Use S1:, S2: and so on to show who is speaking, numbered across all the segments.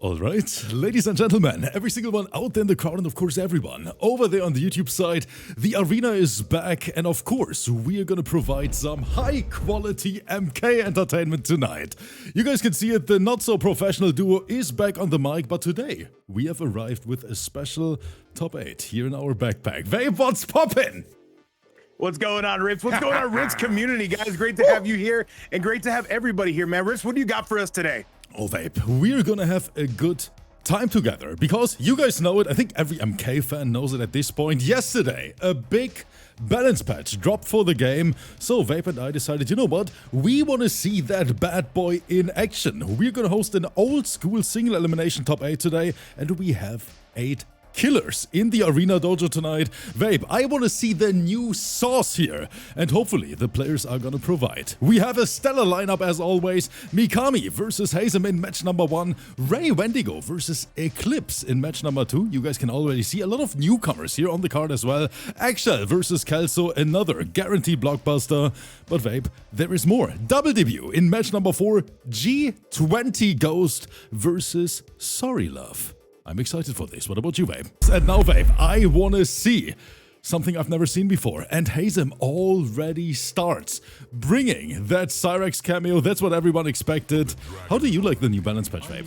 S1: Alright, ladies and gentlemen, every single one out there in the crowd and of course everyone over there on the YouTube side, the arena is back and of course we are gonna provide some high quality MK entertainment tonight. You guys can see it, the not so professional duo is back on the mic, but today we have arrived with a special top 8 here in our backpack. Vape, what's poppin'?
S2: What's going on, Rips? What's going on, Rips community? Guys, great to have you here and great to have everybody here, man. Rips, what do you got for us today?
S1: Oh, Vape, we're gonna have a good time together because you guys know it. I think every MK fan knows it at this point. Yesterday, a big balance patch dropped for the game. So Vape and I decided, you know what? We want to see that bad boy in action. We're gonna host an old school single elimination top 8 today, and we have 8 killers in the arena dojo tonight. Vape, I want to see the new sauce here, and hopefully the players are gonna provide. We have a stellar lineup as always. MIKAMII versus HAZIM in match number 1. Wendigo versus ECLVPSE in match number 2. You guys can already see a lot of newcomers here on the card as well. EGGSHELL versus Kelso, another guaranteed blockbuster. But Vape, there is more. Double debut in match number 4. G20 Ghost versus SRRYYLUV. I'm excited for this. What about you, Vape? And now, Vape, I want to see something I've never seen before. And HAZIM already starts bringing that Cyrax cameo. That's what everyone expected. How do you like the new balance patch, Vape?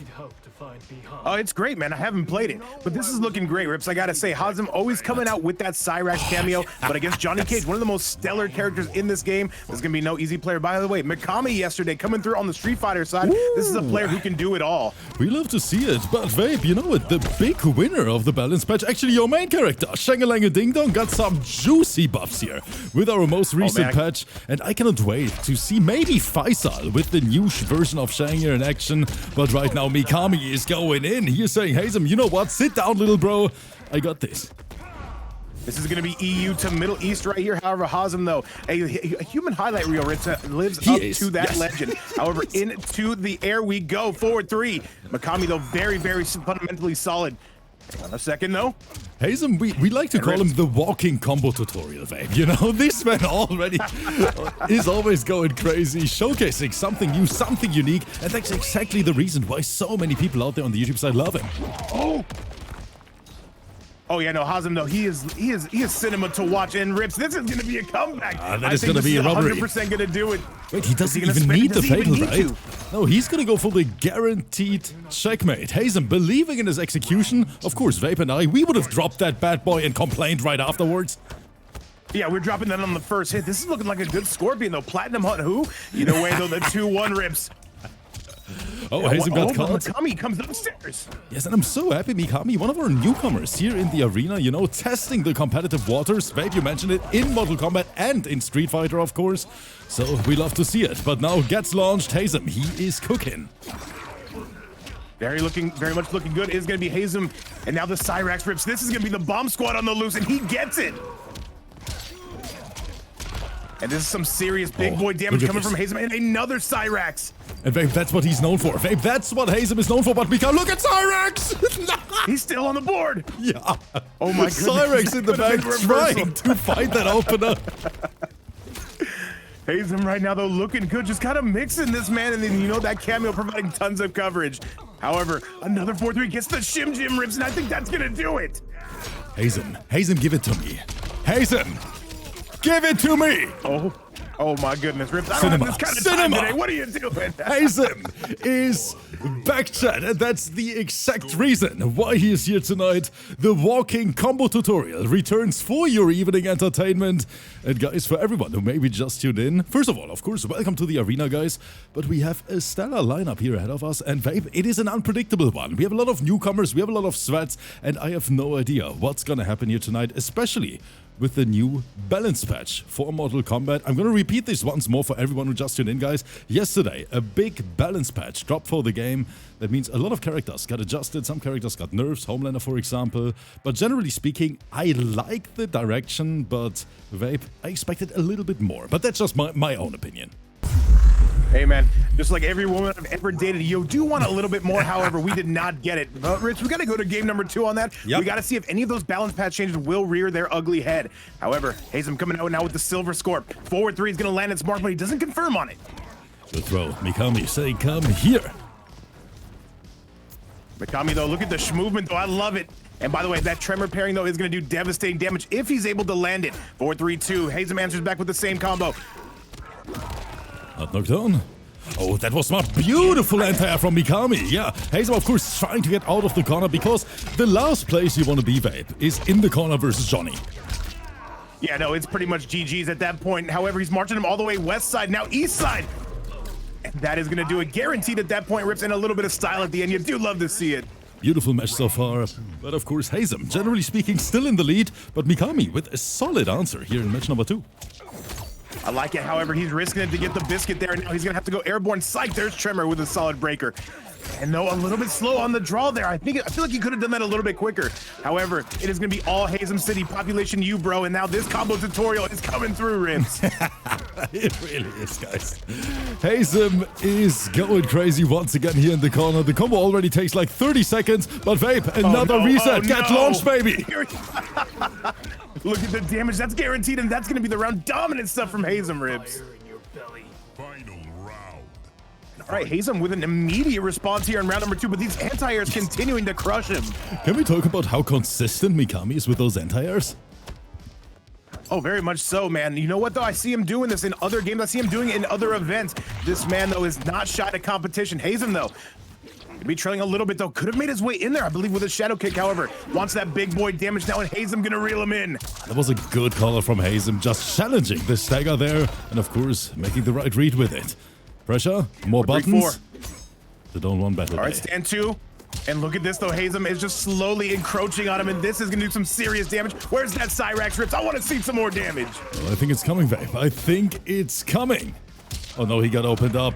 S2: Oh, it's great, man. I haven't played it, but this is looking great, Rips. I gotta say, HAZIM always coming out with that Cyrax cameo, but against Johnny Cage, one of the most stellar characters in this game. There's gonna be no easy player. By the way, MIKAMII yesterday coming through on the Street Fighter side. Woo! This is a player who can do it all.
S1: We love to see it, but Vape, you know what? The big winner of the balance patch, actually your main character, Shangalang Ding Dong, got some juicy buffs here with our most recent patch, and I cannot wait to see maybe Faisal with the new version of Shang here in action. But right now, MIKAMII is going in. He's saying, HAZIM, you know what? Sit down, little bro. I got this.
S2: This is going to be EU to Middle East right here. However, HAZIM, though, a human highlight reel lives up to that legend. However, into the air we go. Forward 3. MIKAMII, though, very fundamentally solid. Hang on a second, though.
S1: HAZIM, we like to call him the walking combo tutorial, Vape. You know, this man already is always going crazy, showcasing something new, something unique, and that's exactly the reason why so many people out there on the YouTube side love him.
S2: Oh yeah, no, HAZIM, though, he is cinema to watch. And Rips, this is going to be a comeback.
S1: That is going to be a robbery.
S2: 100% going to do it.
S1: Wait, he doesn't even need the fatal, right? No, he's going to go for the guaranteed checkmate. HAZIM believing in his execution. Of course, Vape and I, we would have dropped that bad boy and complained right afterwards.
S2: Yeah, we're dropping that on the first hit. This is looking like a good Scorpion, though. Platinum Hunt who? Either way, though, the 2-1 Rips.
S1: Oh, HAZIM got caught.
S2: MIKAMII comes upstairs.
S1: Yes, and I'm so happy MIKAMII, one of our newcomers here in the arena, you know, testing the competitive waters. Vape, you mentioned it, in Mortal Kombat and in Street Fighter, of course. So we love to see it. But now gets launched. HAZIM, he is cooking.
S2: Very much looking good. It is going to be HAZIM. And now the Cyrax Rips. This is going to be the bomb squad on the loose, and he gets it. And this is some serious big boy damage coming from HAZIM, and another Cyrax.
S1: And Vape, that's what he's known for. Vape, that's what HAZIM is known for. But MIKAMII, look at Cyrax!
S2: He's still on the board.
S1: Yeah.
S2: Oh my goodness.
S1: Cyrax in the back trying to fight that opener.
S2: HAZIM right now, though, looking good. Just kind of mixing this, man. And then, you know, that cameo providing tons of coverage. However, another 4-3 gets the Shim Jim Rips, and I think that's going to do it.
S1: HAZIM, give it to me. HAZIM! Give it to me!
S2: Oh my goodness, Rips. I don't have this kind of time today. What are you doing?
S1: HAZIM is back, chat, and that's the exact reason why he is here tonight. The walking combo tutorial returns for your evening entertainment. And guys, for everyone who maybe just tuned in, first of all, of course, welcome to the arena, guys. But we have a stellar lineup here ahead of us, and Vape, it is an unpredictable one. We have a lot of newcomers, we have a lot of sweats, and I have no idea what's gonna happen here tonight, especially with the new balance patch for Mortal Kombat. I'm gonna repeat this once more for everyone who just tuned in, guys. Yesterday, a big balance patch dropped for the game. That means a lot of characters got adjusted, some characters got nerfs, Homelander for example. But generally speaking, I like the direction, but Vape, I expected a little bit more. But that's just my own opinion.
S2: Hey man, just like every woman I've ever dated, you do want a little bit more. However, we did not get it. Rich, we got to go to game number 2 on that. Yep. We got to see if any of those balance patch changes will rear their ugly head. However, HAZIM coming out now with the silver score. Forward 3 is going to land its mark, but he doesn't confirm on it.
S1: Good throw. MIKAMII saying, come here.
S2: MIKAMII, though, look at the movement, though. I love it. And by the way, that tremor pairing, though, is going to do devastating damage if he's able to land it. 4-3-2. HAZIM answers back with the same combo.
S1: Not knocked down. Oh, that was smart. Beautiful anti-air from MIKAMII. Yeah, HAZIM, of course, trying to get out of the corner because the last place you want to be, Vape, is in the corner versus Johnny.
S2: Yeah, no, it's pretty much GG's at that point. However, he's marching him all the way west side, now east side. And that is going to do it. Guaranteed at that point, Rips, and a little bit of style at the end. You do love to see it.
S1: Beautiful match so far. But of course, HAZIM, generally speaking, still in the lead. But MIKAMII with a solid answer here in match number 2.
S2: I like it. However, he's risking it to get the biscuit there. And now he's going to have to go airborne. Psych, there's Tremor with a solid breaker. And though a little bit slow on the draw there, I feel like he could have done that a little bit quicker. However, it is going to be all HAZIM City, population U, bro. And now this combo tutorial is coming through, Rips.
S1: It really is, guys. HAZIM is going crazy once again here in the corner. The combo already takes like 30 seconds, but Vape, another reset. Get launched, baby. Look
S2: at the damage. That's guaranteed, and that's going to be the round dominant stuff from HAZIM, Rips. All right, HAZIM with an immediate response here in round number 2, but these anti-airs continuing to crush him.
S1: Can we talk about how consistent MIKAMII is with those anti-airs?
S2: Oh, very much so, man. You know what, though? I see him doing this in other games. I see him doing it in other events. This man, though, is not shy to competition. HAZIM, though, could be trailing a little bit, though. Could have made his way in there, I believe, with a shadow kick. However, wants that big boy damage now, and HAZIM gonna reel him in.
S1: That was a good caller from HAZIM, just challenging the stagger there, and of course, making the right read with it. Pressure, more buttons. They don't want battle.
S2: All right, stand 2. And look at this, though. HAZIM is just slowly encroaching on him, and this is going to do some serious damage. Where's that Cyrax, Rips? I want to see some more damage.
S1: Well, I think it's coming, Vape. I think it's coming. Oh, no, he got opened up.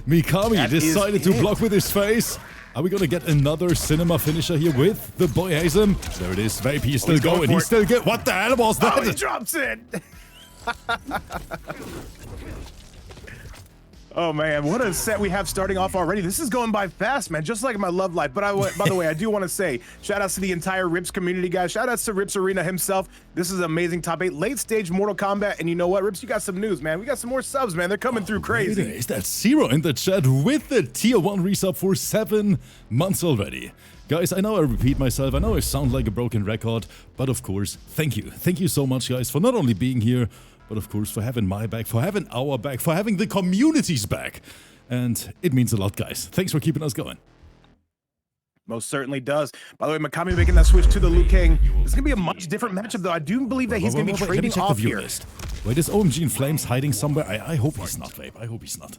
S1: MIKAMII decided to block with his face. Are we going to get another cinema finisher here with the boy HAZIM? There it is. Vape, he's still going. He's still good. What the hell was that?
S2: Oh, he drops it. Oh, man, what a set we have starting off already. This is going by fast, man, just like my love life. But by the way, I do want to say, shout outs to the entire Rips community, guys. Shout outs to Rips Arena himself. This is amazing top 8 late stage Mortal Kombat. And you know what, Rips, you got some news, man. We got some more subs, man. They're coming through crazy.
S1: Is that Zero in the chat with the tier 1 resub for 7 months already? Guys, I know I repeat myself. I know I sound like a broken record. But of course, thank you. Thank you so much, guys, for not only being here, but of course for having my back, for having our back, for having the community's back. And it means a lot, guys. Thanks for keeping us going.
S2: Most certainly does. By the way, MIKAMII making that switch to the Liu Kang. It's going to be a much different matchup, though. I do believe that he's going to be trading off here.
S1: Wait, is OMG in Flames hiding somewhere? I hope he's not, Vape. I hope he's not.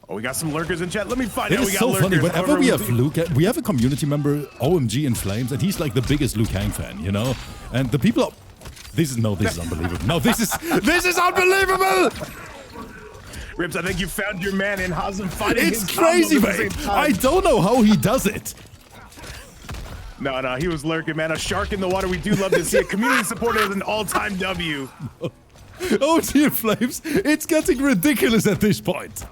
S2: Oh, we got some lurkers in chat. Let me find out.
S1: It is so funny. Whenever we have we have a community member, OMG in Flames, and he's like the biggest Liu Kang fan, you know? And the people are... This is unbelievable. No, this is unbelievable!
S2: Rips, I think you found your man in HAZIM fighting.
S1: It's crazy, man. I don't know how he does it.
S2: No, he was lurking, man. A shark in the water. We do love to see it. Community support is an all-time W.
S1: Oh, dear Flames. It's getting ridiculous at this point.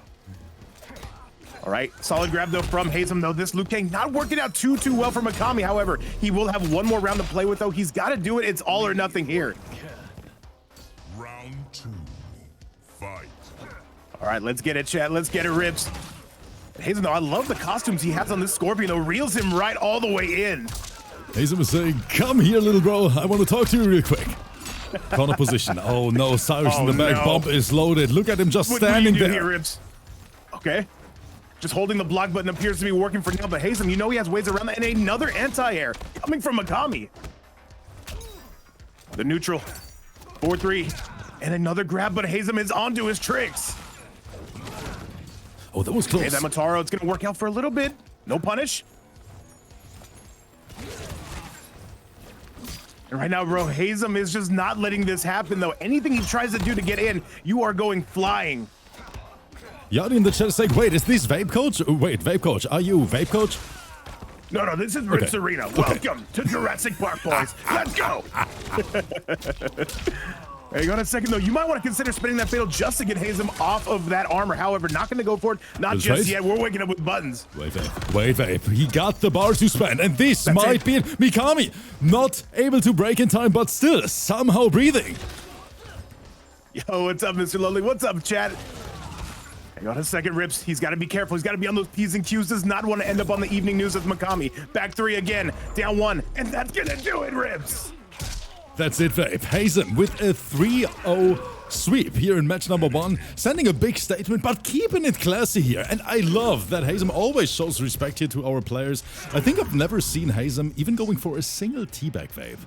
S2: All right, solid grab, though, from HAZIM, though. This Liu Kang not working out too well for MIKAMII. However, he will have one more round to play with, though. He's got to do it. It's all or nothing here.
S3: Round 2, fight.
S2: All right, let's get it, chat. Let's get it, Rips. HAZIM, though, I love the costumes he has on this Scorpion, though. Reels him right all the way in.
S1: HAZIM is saying, come here, little bro. I want to talk to you real quick. Corner position. Oh, no. Cyrus in the back. Bomb is loaded. Look at him just standing there.
S2: Here, Rips? Okay. Just holding the block button appears to be working for now, but HAZIM, you know he has ways around that, and another anti-air coming from MIKAMII. The neutral, 4-3, and another grab, but HAZIM is onto his tricks.
S1: Oh, that was close.
S2: Hey, that Mataro, it's gonna work out for a little bit. No punish. And right now, bro, HAZIM is just not letting this happen, though. Anything he tries to do to get in, you are going flying.
S1: Yadi in the chat is saying, wait, is this Vape Coach? Wait, Vape Coach, are you Vape Coach?
S2: No, this is Rips Arena. Welcome to Jurassic Park, boys. Let's go. Hang on a second, though. You might want to consider spinning that fatal just to get HAZIM off of that armor. However, not going to go for it. Not just yet. We're waking up with buttons.
S1: Wait, Vape. He got the bar to spend, and this might be it. MIKAMII not able to break in time, but still somehow breathing.
S2: Yo, what's up, Mr. Lovely? What's up, chat? Hang on a second, Rips. He's got to be careful. He's got to be on those P's and Q's. Does not want to end up on the evening news with MIKAMII. Back 3 again. Down 1. And that's going to do it, Rips.
S1: That's it, Vape. HAZIM with a 3-0 sweep here in match number 1, sending a big statement, but keeping it classy here. And I love that HAZIM always shows respect here to our players. I think I've never seen HAZIM even going for a single teabag, Vape.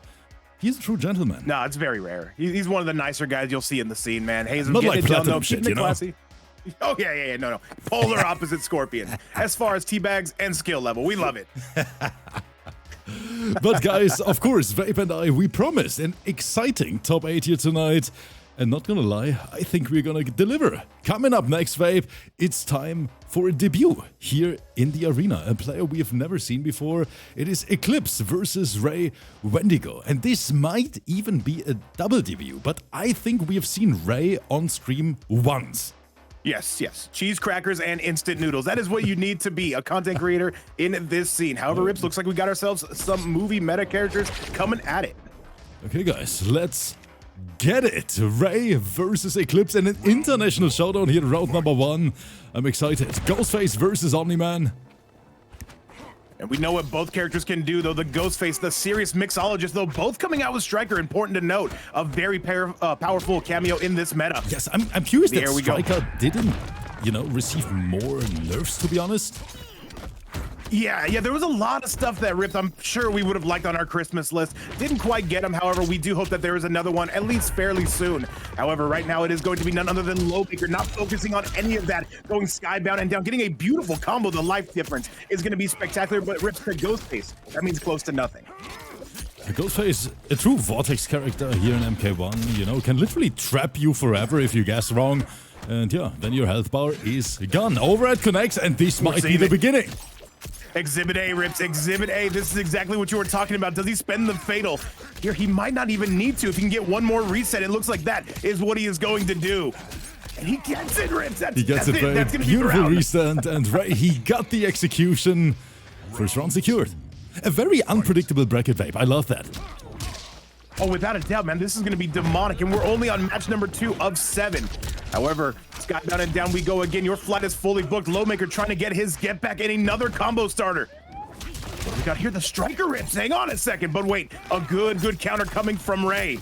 S1: He's a true gentleman.
S2: No, it's very rare. He's one of the nicer guys you'll see in the scene, man. HAZIM
S1: Not
S2: getting
S1: like
S2: it done, though,
S1: platinum shit,
S2: keeping it
S1: you know?
S2: classy. Oh, yeah, no. Polar opposite Scorpion. As far as teabags and skill level, we love it.
S1: But guys, of course, Vape and I, we promised an exciting top 8 here tonight. And not gonna lie, I think we're gonna deliver. Coming up next, Vape, it's time for a debut here in the arena. A player we have never seen before. It is ECLVPSE versus Ray Wendigo. And this might even be a double debut, but I think we have seen Ray on stream once.
S2: Yes. Cheese, crackers, and instant noodles. That is what you need to be a content creator in this scene. However, Rips, looks like we got ourselves some movie meta characters coming at it.
S1: Okay, guys, let's get it. Ray versus ECLVPSE and an international showdown here in round number 1. I'm excited. GHOSTFACE versus OMNIMAN.
S2: And we know what both characters can do, though. The Ghostface, the serious mixologist, though, both coming out with Striker. Important to note, a very powerful cameo in this meta.
S1: Yes, I'm curious that Striker didn't, receive more nerfs, to be honest.
S2: Yeah, there was a lot of stuff that Ripped I'm sure we would have liked on our Christmas list. Didn't quite get them, however, we do hope that there is another one, at least fairly soon. However, right now it is going to be none other than Lowmaker, not focusing on any of that, going skybound and down, getting a beautiful combo. The life difference is going to be spectacular, but Rips the Ghostface, that means close to nothing.
S1: Ghostface, a true Vortex character here in MK1, can literally trap you forever if you guess wrong. And yeah, then your health bar is gone. Overhead connects, and this might be the beginning.
S2: Exhibit A, Rips, Exhibit A. This is exactly what you were talking about. Does he spend the fatal? Here, he might not even need to. If he can get one more reset, it looks like that is what he is going to do. And he gets it, Rips. He gets it, Ray. That's
S1: beautiful reset, and Ray, he got the execution. First round secured. A very unpredictable bracket, Vape. I love that.
S2: Oh, without a doubt, man, this is going to be demonic, and we're only on match number 2 of 7. However, skybound and down we go again. Your flight is fully booked. Lowmaker trying to get his get back and another combo starter. What we got here? The Striker Rips. Hang on a second, but wait, a good counter coming from Ray.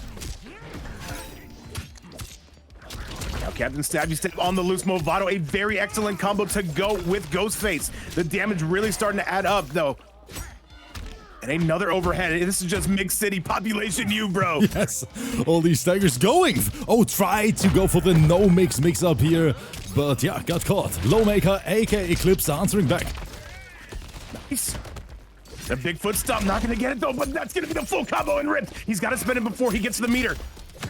S2: Now Captain Stabby Step on the loose Movado. A very excellent combo to go with Ghostface. The damage really starting to add up, though. And another overhead. This is just Mix City population you, bro.
S1: Yes, all these staggers going. Oh, tried to go for the no mix up here. But yeah, got caught. Lowmaker, aka ECLVPSE, answering back.
S2: Nice. The Bigfoot stomp, not gonna get it though, but that's gonna be the full combo and Rip. He's gotta spin it before he gets to the meter.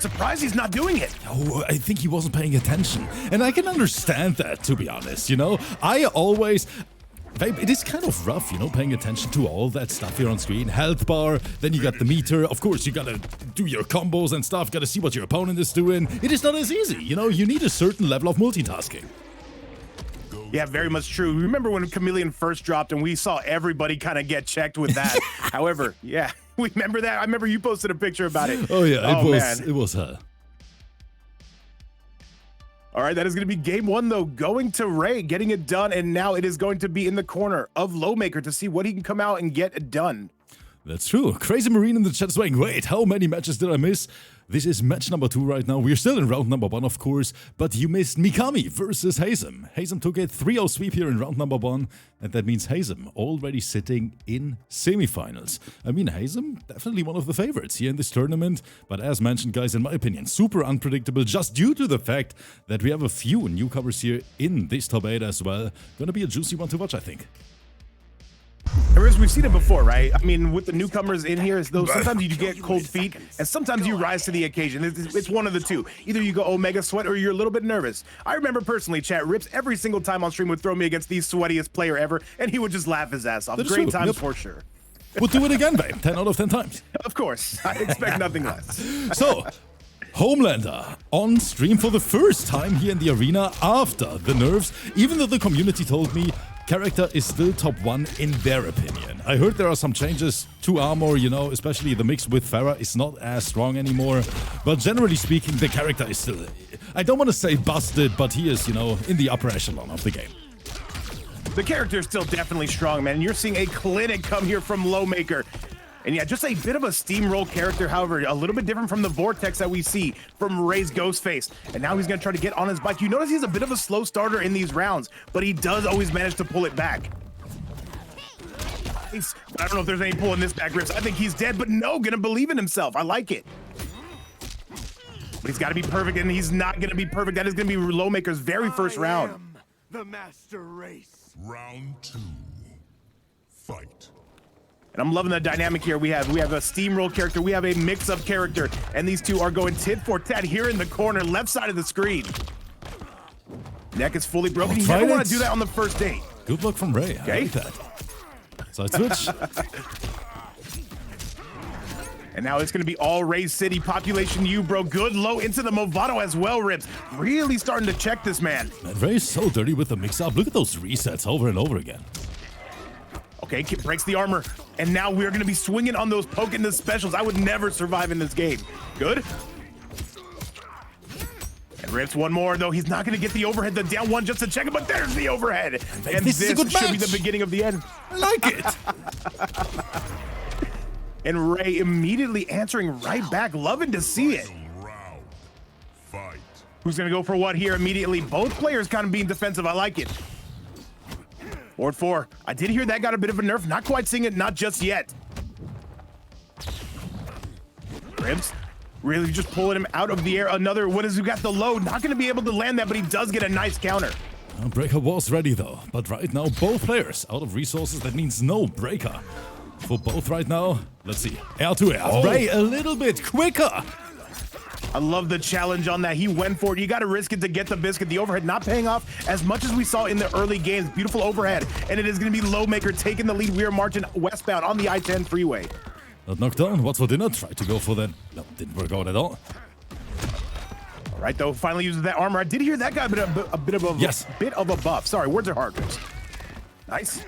S2: Surprised he's not doing it.
S1: Oh, I think he wasn't paying attention. And I can understand that, to be honest, I always... It is kind of rough, paying attention to all that stuff here on screen. Health bar, then you got the meter. Of course, you gotta do your combos and stuff. Gotta see what your opponent is doing. It is not as easy, you need a certain level of multitasking.
S2: Yeah, very much true. Remember when Chameleon first dropped and we saw everybody kind of get checked with that? However, yeah, we remember that. I remember you posted a picture about it.
S1: Oh yeah, it was her.
S2: All right, that is going to be game 1, though, going to Ray, getting it done, and now it is going to be in the corner of Lowmaker to see what he can come out and get done.
S1: That's true. Crazy Marine in the chat saying, wait, how many matches did I miss? This is match number 2 right now. We're still in round number 1, of course, but you missed MIKAMII versus HAZIM. HAZIM took a 3-0 sweep here in round number 1, and that means HAZIM already sitting in semifinals. I mean, HAZIM, definitely one of the favorites here in this tournament, but as mentioned, guys, in my opinion, super unpredictable just due to the fact that we have a few newcomers here in this top 8 as well. Gonna be a juicy one to watch, I think.
S2: We've seen it before, right? I mean, with the newcomers in here, though, sometimes you get cold feet, and sometimes you rise to the occasion. It's one of the two. Either you go Omega Sweat, or you're a little bit nervous. I remember personally, chat Rips every single time on stream would throw me against the sweatiest player ever, and he would just laugh his ass off. Great times for sure.
S1: We'll do it again, babe. 10 out of 10 times.
S2: Of course. I expect nothing less.
S1: So, Homelander on stream for the first time here in the arena after the nerfs, even though the community told me character is still top 1 in their opinion. I heard there are some changes to armor, you know, especially the mix with Pharah is not as strong anymore. But generally speaking, the character is still, I don't want to say busted, but he is, you know, in the upper echelon of the game.
S2: The character is still definitely strong, man. You're seeing a clinic come here from Lowmaker. And yeah, just a bit of a steamroll character, however, a little bit different from the Vortex that we see from Ray's Ghostface. And now he's going to try to get on his bike. You notice he's a bit of a slow starter in these rounds, but he does always manage to pull it back. Nice. I don't know if there's any pulling this back, Rips. I think he's dead, but no, going to believe in himself. I like it. But he's got to be perfect, and he's not going to be perfect. That is going to be Lowmaker's very first round.
S4: The master race.
S3: Round 2. Fight.
S2: And I'm loving the dynamic here. We have a steamroll character, we have a mix-up character, and these two are going tit for tat here in the corner, left side of the screen. Neck is fully broken. You never want to do that on the first date.
S1: Good luck from Ray.
S2: Okay.
S1: I like that. Side switch.
S2: And now it's going to be all Ray's City. Population U, bro. Good low into the Movado as well, Rips. Really starting to check this man.
S1: And Ray's so dirty with the mix-up. Look at those resets over and over again.
S2: Okay, breaks the armor. And now we're going to be swinging on those poke into specials. I would never survive in this game. Good. And Rips one more, though. He's not going to get the overhead, the down one just to check it, but there's the overhead. And this
S1: is a good
S2: should
S1: match.
S2: be the beginning of the end.
S1: I like it.
S2: And Ray immediately answering right back. Loving to see it.
S3: Round. Fight.
S2: Who's going to go for what here immediately? Both players kind of being defensive. I like it. Ward 4. I did hear that got a bit of a nerf. Not quite seeing it. Not just yet. Ribs really just pulling him out of the air. Another one is who got the low. Not going to be able to land that, but he does get a nice counter.
S1: Breaker was ready though, but right now both players out of resources. That means no breaker for both right now. Let's see. Air to air.
S2: Oh.
S1: Ray a little bit quicker.
S2: I love the challenge on that. He went for it. You got to risk it to get the biscuit. The overhead not paying off as much as we saw in the early games. Beautiful overhead. And it is going to be Lowmaker taking the lead. We are marching westbound on the I-10 freeway.
S1: Not knocked down. What's for dinner? Tried to go for that. No, didn't work out at all.
S2: All right, though. Finally uses that armor. I did hear that guy a bit of a buff. Sorry, words are hard. Nice.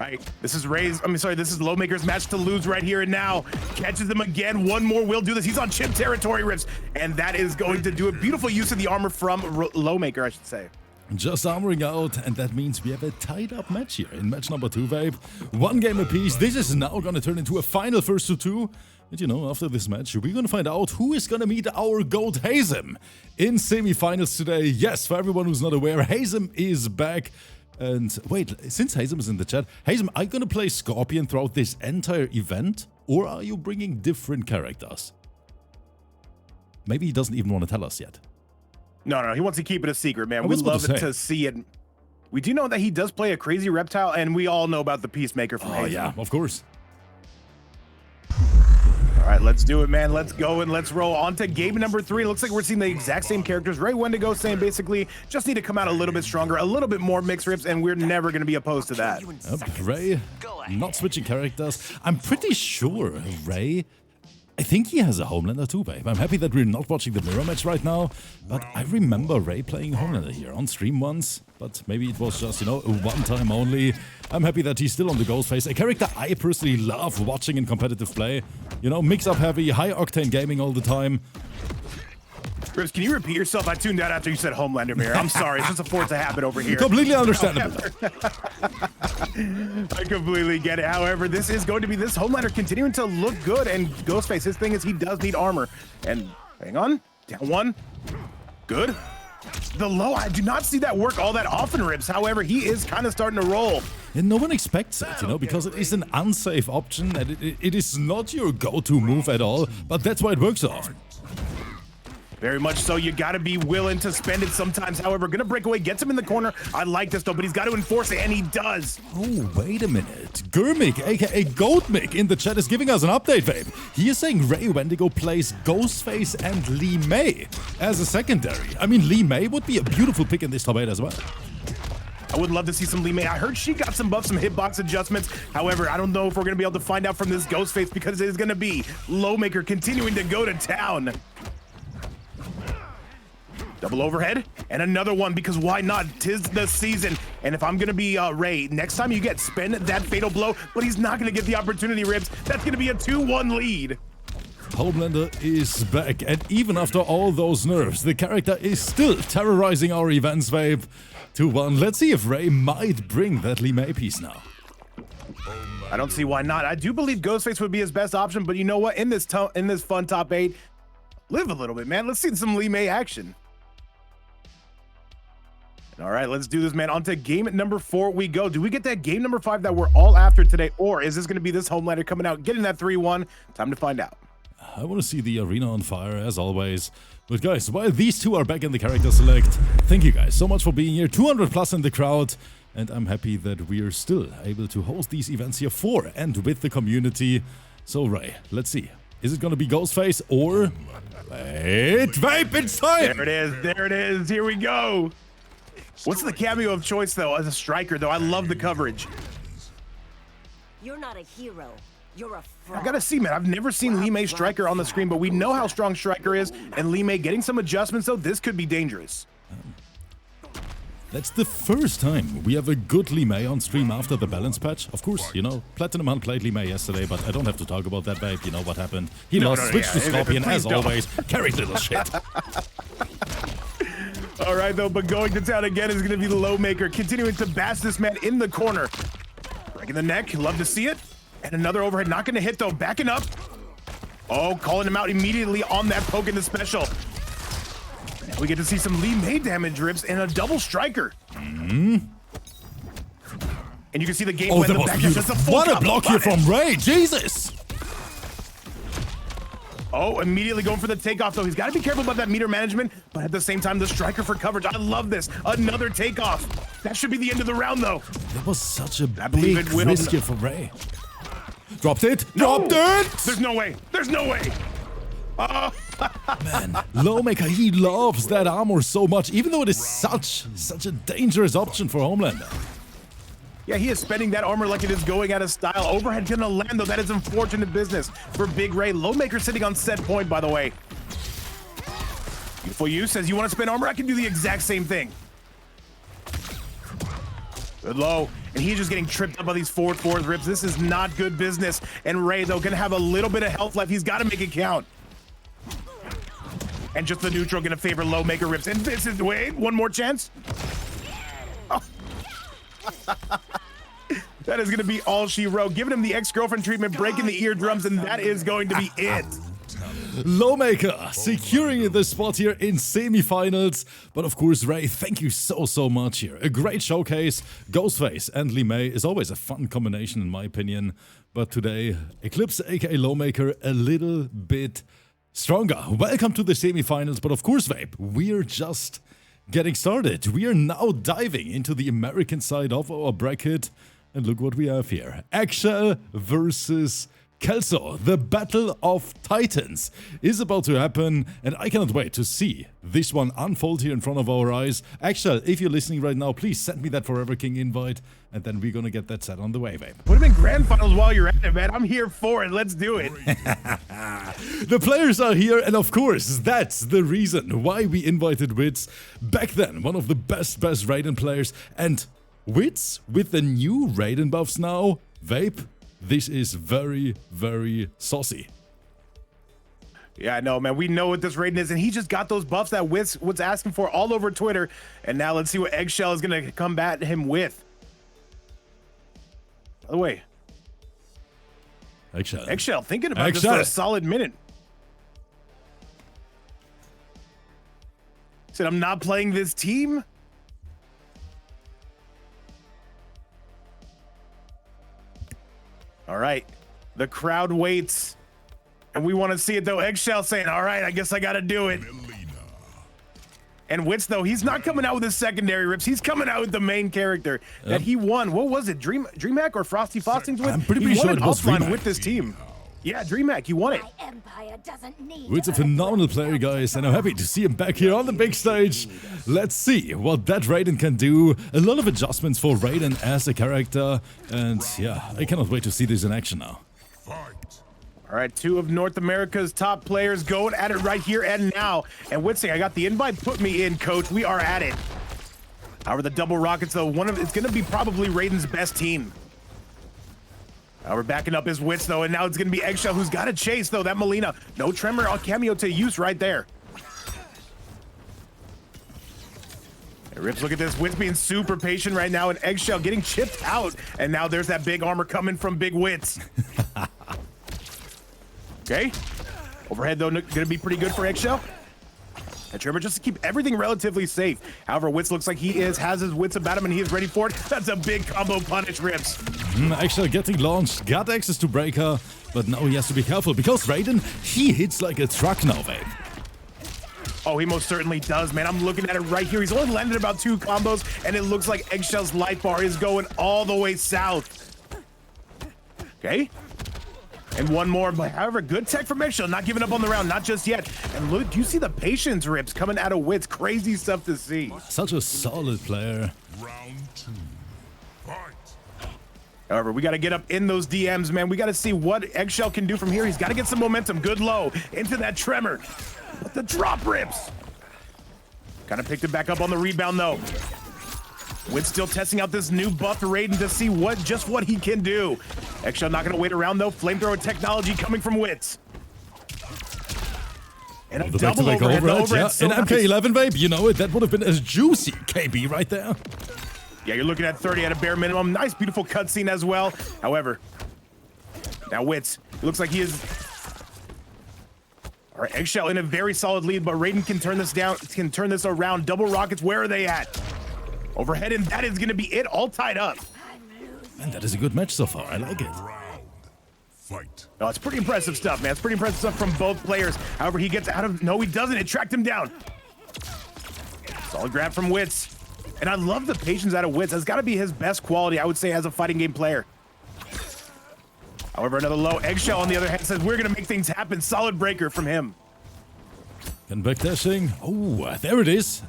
S2: Right. This is this is Lowmaker's match to lose right here and now. Catches him again. One more will do this. He's on chip territory, Rips. And that is going to do it. Beautiful use of the armor from Lowmaker, I should say.
S1: Just armoring out, and that means we have a tied up match here in match number 2, Vape. 1 game apiece. This is now going to turn into a final first to 2. And you know, after this match, we're going to find out who is going to meet our GOAT HAZIM in semifinals today. Yes, for everyone who's not aware, HAZIM is back. And wait, since HAZIM is in the chat, HAZIM, are you going to play Scorpion throughout this entire event? Or are you bringing different characters? Maybe he doesn't even want to tell us yet.
S2: No, he wants to keep it a secret, man. We love to see it. We do know that he does play a crazy reptile, and we all know about the Peacemaker from HAZIM.
S1: Yeah, of course.
S2: All right, let's do it, man. Let's go and let's roll on to game number 3. It looks like we're seeing the exact same characters. Ray Wendigo saying basically just need to come out a little bit stronger, a little bit more mixed Rips, and we're never going to be opposed to that.
S1: Ray, not switching characters. I'm pretty sure Ray, I think he has a Homelander too, babe. I'm happy that we're not watching the mirror match right now, but I remember Ray playing Homelander here on stream once, but maybe it was just, you know, a one time only. I'm happy that he's still on the Ghostface, a character I personally love watching in competitive play. You know, mix-up heavy, high-octane gaming all the time.
S2: Rips, can you repeat yourself? I tuned out after you said Homelander mirror. I'm sorry, it's just a force of habit over here.
S1: Completely understandable.
S2: I completely get it. However, this is going to be this Homelander continuing to look good, and Ghostface, his thing is he does need armor. And hang on, down one, good. The low, I do not see that work all that often, Rips. However, he is kind of starting to roll.
S1: And no one expects it, you know, because it is an unsafe option, and it is not your go-to move at all, but that's why it works so often.
S2: Very much so. You got to be willing to spend it sometimes. However, going to break away, gets him in the corner. I like this, though, but he's got to enforce it, and he does.
S1: Oh, wait a minute. Gurmik, a.k.a. Goatmik, in the chat is giving us an update, babe. He is saying Ray Wendigo plays Ghostface and Lee May as a secondary. I mean, Lee May would be a beautiful pick in this top 8 as well.
S2: I would love to see some Lee May. I heard she got some buffs, some hitbox adjustments. However, I don't know if we're going to be able to find out from this Ghostface because it is going to be Lowmaker continuing to go to town. Double overhead, and another one, because why not? 'Tis the season. And if I'm gonna be Ray, next time you get spend that fatal blow, but he's not gonna get the opportunity, Ribs. That's gonna be a 2-1 lead.
S1: Homelander is back, and even after all those nerfs, the character is still terrorizing our events, Vape. 2-1. Let's see if Ray might bring that MIKAMII piece now.
S2: I don't see why not. I do believe Ghostface would be his best option, but you know what? In this fun top 8, live a little bit, man. Let's see some MIKAMII action. All right, let's do this, man. On to game number 4 we go. Do we get that game number 5 that we're all after today, or is this going to be this Homelander coming out, getting that 3-1? Time to find out.
S1: I want to see the arena on fire, as always. But guys, while these two are back in the character select, thank you guys so much for being here. 200 plus in the crowd, and I'm happy that we are still able to host these events here for and with the community. So, Ray, let's see. Is it going to be Ghostface or... Wait, Vape, it's time!
S2: There it is, there it is. Here we go. What's the cameo of choice, though, as a striker, though? I love the coverage.
S5: You're not a hero. You're a fraud.
S2: I gotta see, man. I've never seen MIKAMII Striker on the screen, but we know how strong Striker is, and MIKAMII getting some adjustments, though, this could be dangerous.
S1: That's the first time we have a good MIKAMII on stream after the balance patch. Of course, you know, Platinum Hunt played MIKAMII yesterday, but I don't have to talk about that, babe. You know what happened. He lost, switched to Scorpion, as always. Carried little shit.
S2: All right, though, but going to town again is going to be the Lowmaker, continuing to bash this man in the corner. Breaking the neck, love to see it. And another overhead, not going to hit, though, backing up. Oh, calling him out immediately on that poke in the special. Now we get to see some MIKAMII damage rips and a double striker. And you can see the game
S1: Oh,
S2: when
S1: that
S2: the
S1: was
S2: back
S1: beautiful.
S2: just a full
S1: What a
S2: combo.
S1: block here from Ray, Jesus!
S2: Oh, immediately going for the takeoff, though. He's got to be careful about that meter management, but at the same time, the striker for coverage. I love this. Another takeoff. That should be the end of the round, though.
S1: That was such a
S2: believe
S1: big
S2: it will.
S1: risk here for Ray. Dropped it.
S2: No!
S1: Dropped it!
S2: There's no way. There's no way.
S1: Man, Lowmaker, he loves that armor so much, even though it is such a dangerous option for Homelander.
S2: Yeah, he is spending that armor like it is going out of style. Overhead gonna land, though. That is unfortunate business for Big Ray. Lowmaker sitting on set point, by the way. Beautiful You says, you want to spend armor? I can do the exact same thing. Good low. And he's just getting tripped up by these forward rips. This is not good business. And Ray, though, gonna have a little bit of health left. He's got to make it count. And just the neutral gonna favor Lowmaker rips. And this is, wait, one more chance. Oh. That is gonna be all she wrote. Giving him the ex-girlfriend treatment, breaking the eardrums, and that is going to be it.
S1: Lowmaker securing the spot here in semifinals. But of course, Ray, thank you so much here. A great showcase. Ghostface and MIKAMII is always a fun combination in my opinion. But today, ECLVPSE aka Lowmaker a little bit stronger. Welcome to the semifinals. But of course, Vape, we're just getting started. We are now diving into the American side of our bracket. And look what we have here. EGGSHELL versus Kelso. The Battle of Titans is about to happen, and I cannot wait to see this one unfold here in front of our eyes. EGGSHELL, if you're listening right now, please send me that Forever King invite, and then we're gonna get that set on the way, babe.
S2: Would have been grand finals while you're at it, man. I'm here for it. Let's do it.
S1: The players are here, and of course, that's the reason why we invited Wits. Back then, one of the best Raiden players, and Wits with the new Raiden buffs now. Vape, this is very saucy.
S2: Yeah, I know, man. We know what this Raiden is, and he just got those buffs that Wits was asking for all over Twitter. And now let's see what EGGSHELL is going to combat him with. By the way, EGGSHELL thinking about this for a solid minute. Said, I'm not playing this team. All right, the crowd waits, and we want to see it, though. EGGSHELL saying, all right, I guess I got to do it. And Wits, though, he's not coming out with his secondary rips. He's coming out with the main character that he won. What was it, DreamHack or Frosty Fostings with?
S1: I'm pretty sure it was DreamHack.
S2: With this team. Yeah, DreamHack, you won it.
S1: Wits a phenomenal player, guys, and I'm happy to see him back here on the big stage. Let's see what that Raiden can do. A lot of adjustments for Raiden as a character, and yeah, I cannot wait to see this in action now.
S2: All All right, two of North America's top players going at it right here and now. And Witzing, I got the invite. Put me in, coach. We are at it. However, the double rockets, though, it's going to be probably Raiden's best team. We're backing up his Wits, though, and now it's going to be Eggshell who's got to chase, though. That MILEENA. No Tremor or Cameo to use right there. Hey, Rips, look at this. Wits being super patient right now, and Eggshell getting chipped out. And now there's that big armor coming from Big Wits. Okay. Overhead, though, going to be pretty good for Eggshell. And Trevor just to keep everything relatively safe. However, Wits looks like he has his wits about him, and he is ready for it. That's a big combo punish, Rips.
S1: Eggshell getting launched, got access to Breaker, but now he has to be careful because Raiden, he hits like a truck now, babe.
S2: Oh, he most certainly does, man. I'm looking at it right here. He's only landed about 2 combos, and it looks like Eggshell's life bar is going all the way south. Okay. And one more, but however, good tech from Eggshell, not giving up on the round, not just yet. And look, do you see the patience, Rips, coming out of Wits? Crazy stuff to see.
S1: Such a solid player.
S3: Round 2. Fight.
S2: However, we got to get up in those DMs, man. We got to see what Eggshell can do from here. He's got to get some momentum. Good low into that Tremor. But the drop, Rips. Kind of picked it back up on the rebound, though. Wits still testing out this new buff to Raiden to see just what he can do. Eggshell not going to wait around, though. Flamethrower technology coming from Wits. And a double overhead.
S1: Yeah.
S2: So
S1: in MK11, babe, you know it. That would have been a juicy KB right there.
S2: Yeah, you're looking at 30 at a bare minimum. Nice, beautiful cutscene as well. However, now Wits, it looks like he is... All right, Eggshell in a very solid lead, but Raiden can turn this around. Double rockets, where are they at? Overhead, and that is going to be it, all tied up.
S1: And that is a good match so far. I like it.
S3: Round. Fight.
S2: Oh, it's pretty impressive stuff, man. It's pretty impressive stuff from both players. However, he gets out of... No, he doesn't. It tracked him down. Solid grab from Wits. And I love the patience out of Wits. That's got to be his best quality, I would say, as a fighting game player. However, another low. Eggshell, on the other hand, says, we're going to make things happen. Solid breaker from him.
S1: And backdashing. Oh, there it is.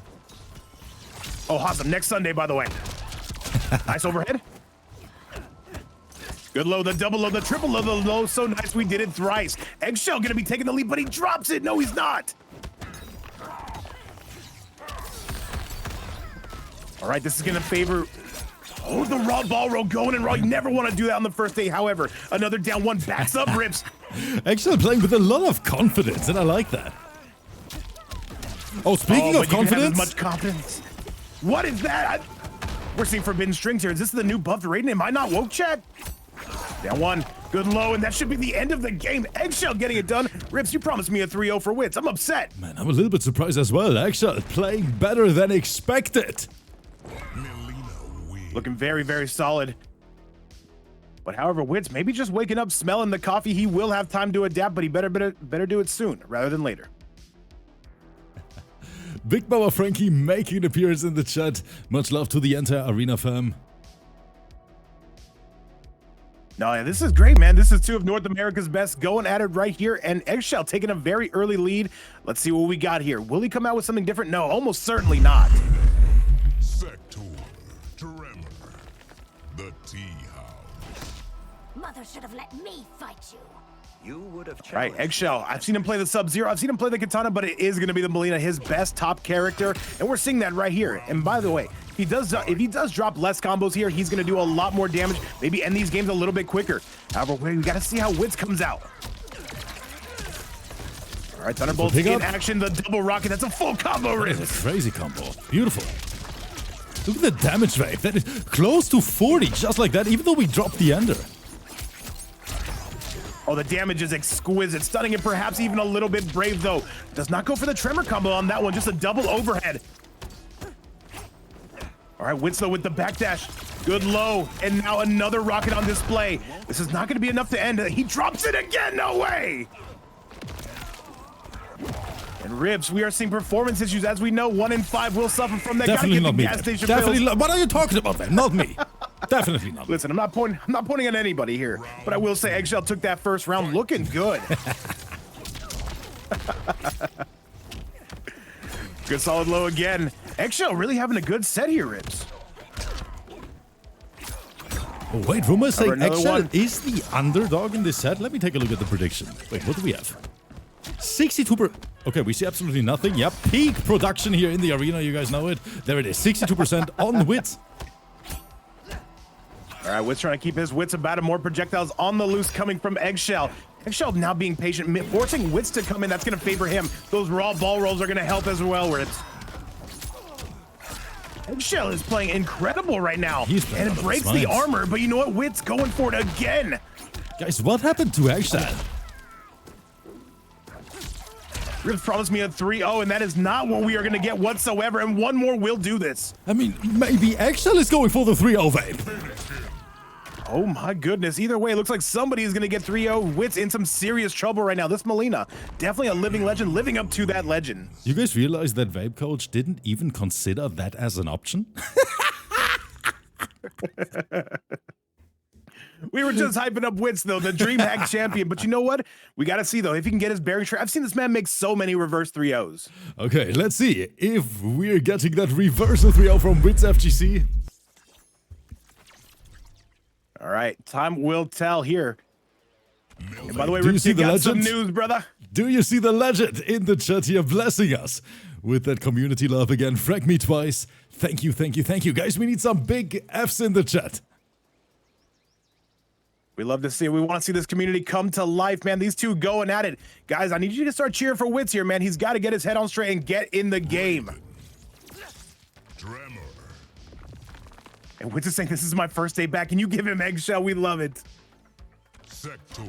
S2: Oh, HAZIM, next Sunday, by the way. Nice overhead. Good low, the double low, the triple low, the low. So nice, we did it thrice. Eggshell gonna be taking the lead, but he drops it. No, he's not. All right, this is gonna favor... Oh, the raw ball roll going and raw. You never want to do that on the first day. However, another down one backs up, Rips.
S1: Eggshell playing with a lot of confidence, and I like that. Oh, speaking of confidence... You can have as
S2: much confidence. What is that? We're seeing forbidden strings here. Is this the new buff to Raiden? Am I not woke, chat? Down one. Good low, and that should be the end of the game. Eggshell getting it done. Rips, you promised me a 3-0 for Wits. I'm upset.
S1: Man, I'm a little bit surprised as well. Eggshell playing better than expected.
S2: Looking very, very solid. But however, Wits maybe just waking up, smelling the coffee. He will have time to adapt, but he better do it soon rather than later.
S1: Big Baba Frankie making an appearance in the chat. Much love to the entire Arena fam.
S2: No, yeah, this is great, man. This is two of North America's best going at it right here. And Eggshell taking a very early lead. Let's see what we got here. Will he come out with something different? No, almost certainly not.
S3: Sector. Tremor. The tea house.
S5: Mother should have let me fight you.
S4: You would have challenged.
S2: Right, Eggshell. I've seen him play the SUBZERO. I've seen him play the Katana, but it is going to be the MILEENA, his best top character. And we're seeing that right here. And by the way, if he does drop less combos here, he's going to do a lot more damage. Maybe end these games a little bit quicker. However, we got to see how Wits comes out. All right, Thunderbolt in action. The double rocket. That's a full combo.
S1: That is a crazy combo. Beautiful. Look at the damage rate. That is close to 40, just like that, even though we dropped the ender.
S2: Oh, the damage is exquisite. Stunning and perhaps even a little bit brave, though. Does not go for the Tremor combo on that one. Just a double overhead. All right, Wits, though, with the backdash. Good low. And now another rocket on display. This is not going to be enough to end. He drops it again. No way. And Ribs, we are seeing performance issues. As we know, 1 in 5 will suffer from that.
S1: Definitely not me.
S2: Definitely
S1: not. What are you talking about, man? Not me. Definitely not.
S2: Listen, I'm not pointing at anybody here, but I will say Eggshell took that first round looking good. Good solid low again. Eggshell really having a good set here, Ribs.
S1: Oh, wait, rumors saying
S2: Another
S1: Eggshell
S2: one.
S1: is the underdog in this set. Let me take a look at the prediction. Wait, what do we have? 62%. Okay, we see absolutely nothing. Yep, peak production here in the arena. You guys know it. There it is, 62% on Wits.
S2: All right, Wits trying to keep his wits about him. More projectiles on the loose coming from Eggshell. Eggshell now being patient, forcing Wits to come in. That's going to favor him. Those raw ball rolls are going to help as well, Wits. Eggshell is playing incredible right now. And it breaks the armor, but you know what? Wits going for it again.
S1: Guys, what happened to Eggshell?
S2: Rips promised me a 3-0, and that is not what we are going to get whatsoever. And one more will do this.
S1: I mean, maybe Eggshell is going for the 3-0 vape.
S2: Oh my goodness. Either way, it looks like somebody is going to get 3-0. Wits in some serious trouble right now. This MILEENA, definitely a living legend, living up to that legend.
S1: You guys realize that Vape Coach didn't even consider that as an option?
S2: We were just hyping up Wits, though, the DreamHack champion. But you know what? We got to see, though, if he can get his bearing straight. I've seen this man make so many reverse 3-0s.
S1: Okay, let's see if we're getting that reversal 3-0 from Wits FGC.
S2: All right, time will tell here. And by the way,
S1: Do you
S2: Rips,
S1: see
S2: you
S1: the
S2: got some
S1: legend?
S2: news, brother.
S1: Do you see the legend in the chat here blessing us with that community love again? Frag me twice. Thank you, thank you, thank you. Guys, we need some big Fs in the chat.
S2: We love to see it. We want to see this community come to life, man. These two going at it. Guys, I need you to start cheering for Wits here, man. He's got to get his head on straight and get in the game.
S3: Tremor.
S2: And Wits is saying, this is my first day back. Can you give him Eggshell? We love it.
S3: Sector.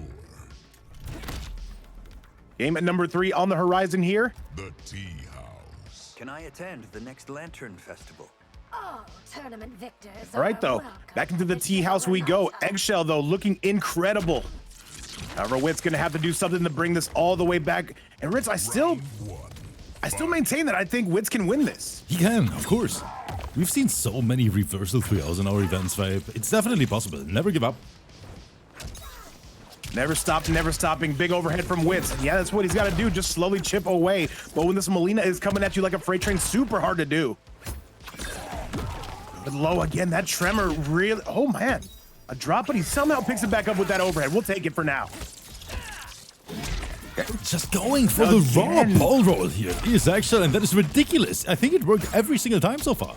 S2: Game at number 3 on the horizon here.
S3: The Tea House.
S4: Can I attend the next Lantern Festival?
S6: Oh, tournament victors.
S2: All right, though. Back into the tea house we go. Eggshell, though, looking incredible. However, Wit's going to have to do something to bring this all the way back. And Ritz, I still maintain that I think Wits can win this.
S1: He can, of course. We've seen so many reversal 3-0s in our events, Vape. It's definitely possible. Never give up.
S2: Never stopped, never stopping. Big overhead from Wits. Yeah, that's what he's got to do. Just slowly chip away. But when this MILEENA is coming at you like a freight train, super hard to do. But low again, that tremor really, oh man. A drop, but he somehow picks it back up with that overhead. We'll take it for now.
S1: Just going for the raw ball roll here is Eggshell, and that is ridiculous. I think it worked every single time so far.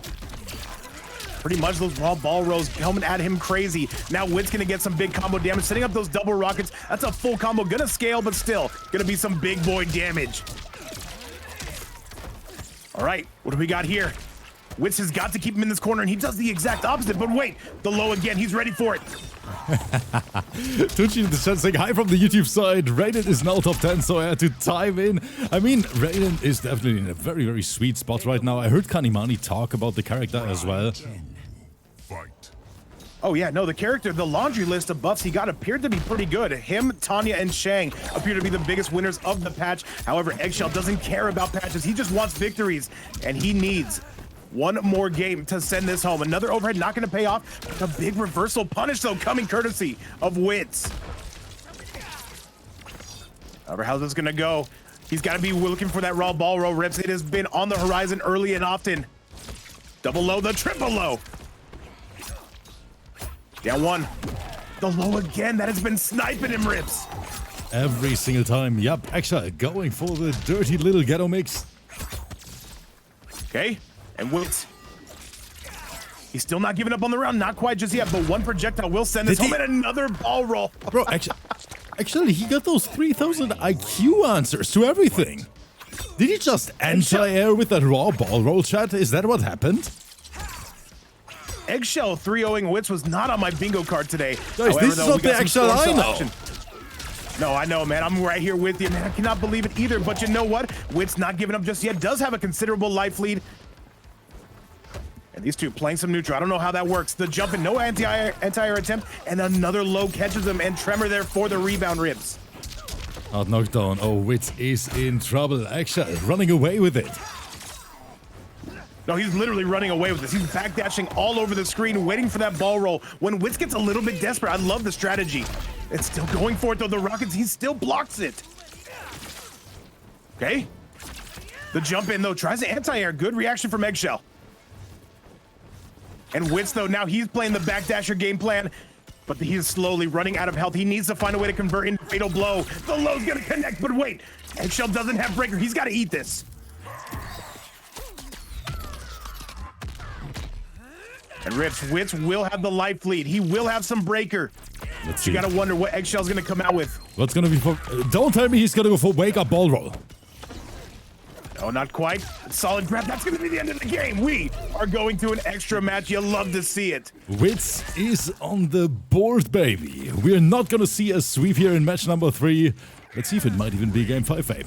S2: Pretty much those raw ball rolls coming at him crazy. Now Wit's gonna get some big combo damage, setting up those double rockets. That's a full combo, gonna scale, but still gonna be some big boy damage. All right, what do we got here? Wits has got to keep him in this corner, and he does the exact opposite. But wait, the low again, he's ready for it.
S1: Tunchi in the chat saying hi from the YouTube side. Raiden is now top 10, so I had to time in. I mean, Raiden is definitely in a very, very sweet spot right now. I heard Kanimani talk about the character as well.
S3: Fight.
S2: Oh yeah, no, the character, the laundry list of buffs he got appeared to be pretty good. Him, Tanya, and Shang appear to be the biggest winners of the patch. However, Eggshell doesn't care about patches. He just wants victories, and he needs one more game to send this home. Another overhead not going to pay off. A big reversal punish, though, coming courtesy of Wits. However, how's this going to go? He's got to be looking for that raw ball roll, Rips. It has been on the horizon early and often. Double low, the triple low. Down one. The low again. That has been sniping him, Rips.
S1: Every single time. Yup, Eggshell going for the dirty little ghetto mix.
S2: Okay. And Wits, he's still not giving up on the round, not quite just yet, but one projectile will send this home and another ball roll.
S1: Bro, actually, he got those 3,000 IQ answers to everything. Did he just anti-air with that raw ball roll, chat? Is that what happened?
S2: Eggshell 3-0ing Wits was not on my bingo card today.
S1: Guys,
S2: However,
S1: this is not the Eggshell I know.
S2: Action. No, I know, man. I'm right here with you, man. I cannot believe it either, but you know what? Wits not giving up just yet, does have a considerable life lead. And these two playing some neutral. I don't know how that works. The jump and no anti-air attempt, and another low catches him, and Tremor there for the rebound, Ribs.
S1: Hard knockdown. Oh, Wits is in trouble. Eggshell running away with it.
S2: No, he's literally running away with this. He's backdashing all over the screen, waiting for that ball roll. When Wits gets a little bit desperate, I love the strategy. It's still going for it, though. The Rockets, he still blocks it. Okay. The jump in, though, tries to anti-air. Good reaction from Eggshell. And Wits, though, now he's playing the backdasher game plan. But he is slowly running out of health. He needs to find a way to convert into fatal blow. The low's gonna connect, but wait. Eggshell doesn't have breaker. He's gotta eat this. And Rips, Wits will have the life lead. He will have some breaker.
S1: Let's
S2: You
S1: see.
S2: gotta wonder what Eggshell's gonna come out with.
S1: What's gonna be for... don't tell me he's gonna go for wake-up ball roll.
S2: No, not quite. Solid grab. That's going to be the end of the game. We are going to an extra match. You'll love to see it.
S1: Wits is on the board, baby. We're not gonna see a sweep here in match number 3. Let's see if it might even be game 5, babe.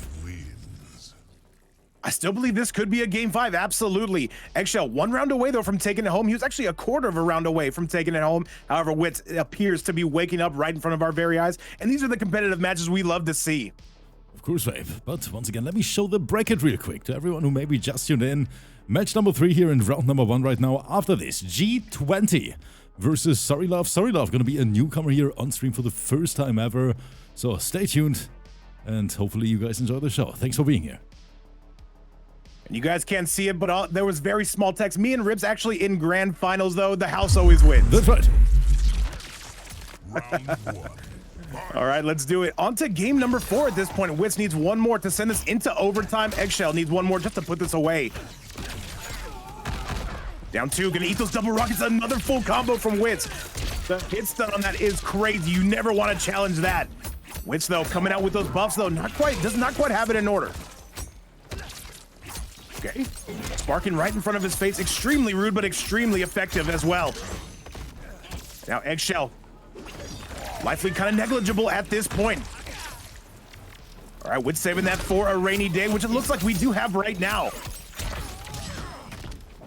S2: I still believe this could be a game 5. Absolutely. Eggshell, 1 round away, though, from taking it home. He was actually a quarter of a round away from taking it home. However, Wits appears to be waking up right in front of our very eyes. And these are the competitive matches we love to see.
S1: Of course, babe. But once again, let me show the bracket real quick to everyone who maybe just tuned in. Match number 3 here in round number 1 right now. After this, G20 versus SRRYYLUV. SRRYYLUV gonna be a newcomer here on stream for the first time ever. So stay tuned, and hopefully you guys enjoy the show. Thanks for being here.
S2: And you guys can't see it, but there was very small text. Me and Ribs actually in grand finals, though. The house always wins.
S1: That's right.
S3: Round 1.
S2: All right, let's do it. On to game number 4 at this point. Wits needs 1 more to send us into overtime. Eggshell needs 1 more just to put this away. Down 2, gonna eat those double rockets. Another full combo from Wits. The hit stun on that is crazy. You never want to challenge that. Wits, though, coming out with those buffs, though, does not quite have it in order. Okay, sparking right in front of his face. Extremely rude, but extremely effective as well. Now, Eggshell. Life lead kind of negligible at this point. All right, Wits saving that for a rainy day, which it looks like we do have right now.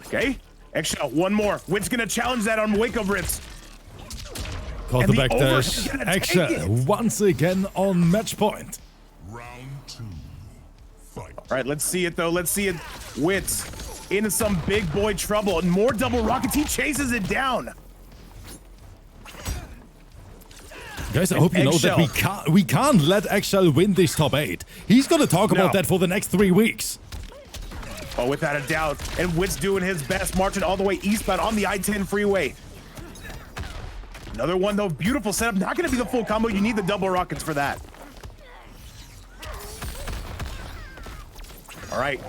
S2: Okay, Eggshell, 1 more. Wits gonna challenge that on wake up rips.
S1: Caught the back dash. Eggshell once again on match point.
S3: Round 2. Fight.
S2: All right, let's see it though. Let's see it. Wits into some big boy trouble. And more double rockets. He chases it down.
S1: Guys, I hope you know that we can't let Eggshell win this top 8. He's gonna talk about that for the next 3 weeks.
S2: Oh, without a doubt. And Wits doing his best, marching all the way eastbound on the I-10 freeway. Another one, though. Beautiful setup. Not going to be the full combo. You need the double rockets for that. All right.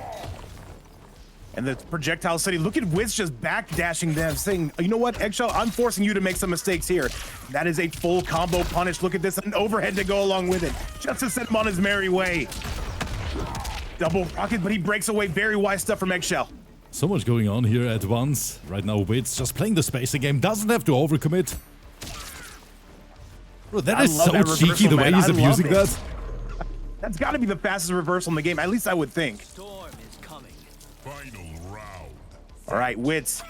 S2: And the projectile city. Look at Wits just backdashing them, saying, you know what, Eggshell, I'm forcing you to make some mistakes here. That is a full combo punish. Look at this, an overhead to go along with it. Just to set him on his merry way. Double rocket, but he breaks away. Very wise stuff from Eggshell.
S1: So much going on here at once. Right now, Wits just playing the spacing game. Doesn't have to overcommit. Bro, that is so cheeky the way he's abusing that.
S2: That's got to be the fastest reversal in the game. At least I would think.
S4: Storm is coming.
S3: Final round.
S2: All right, Wits.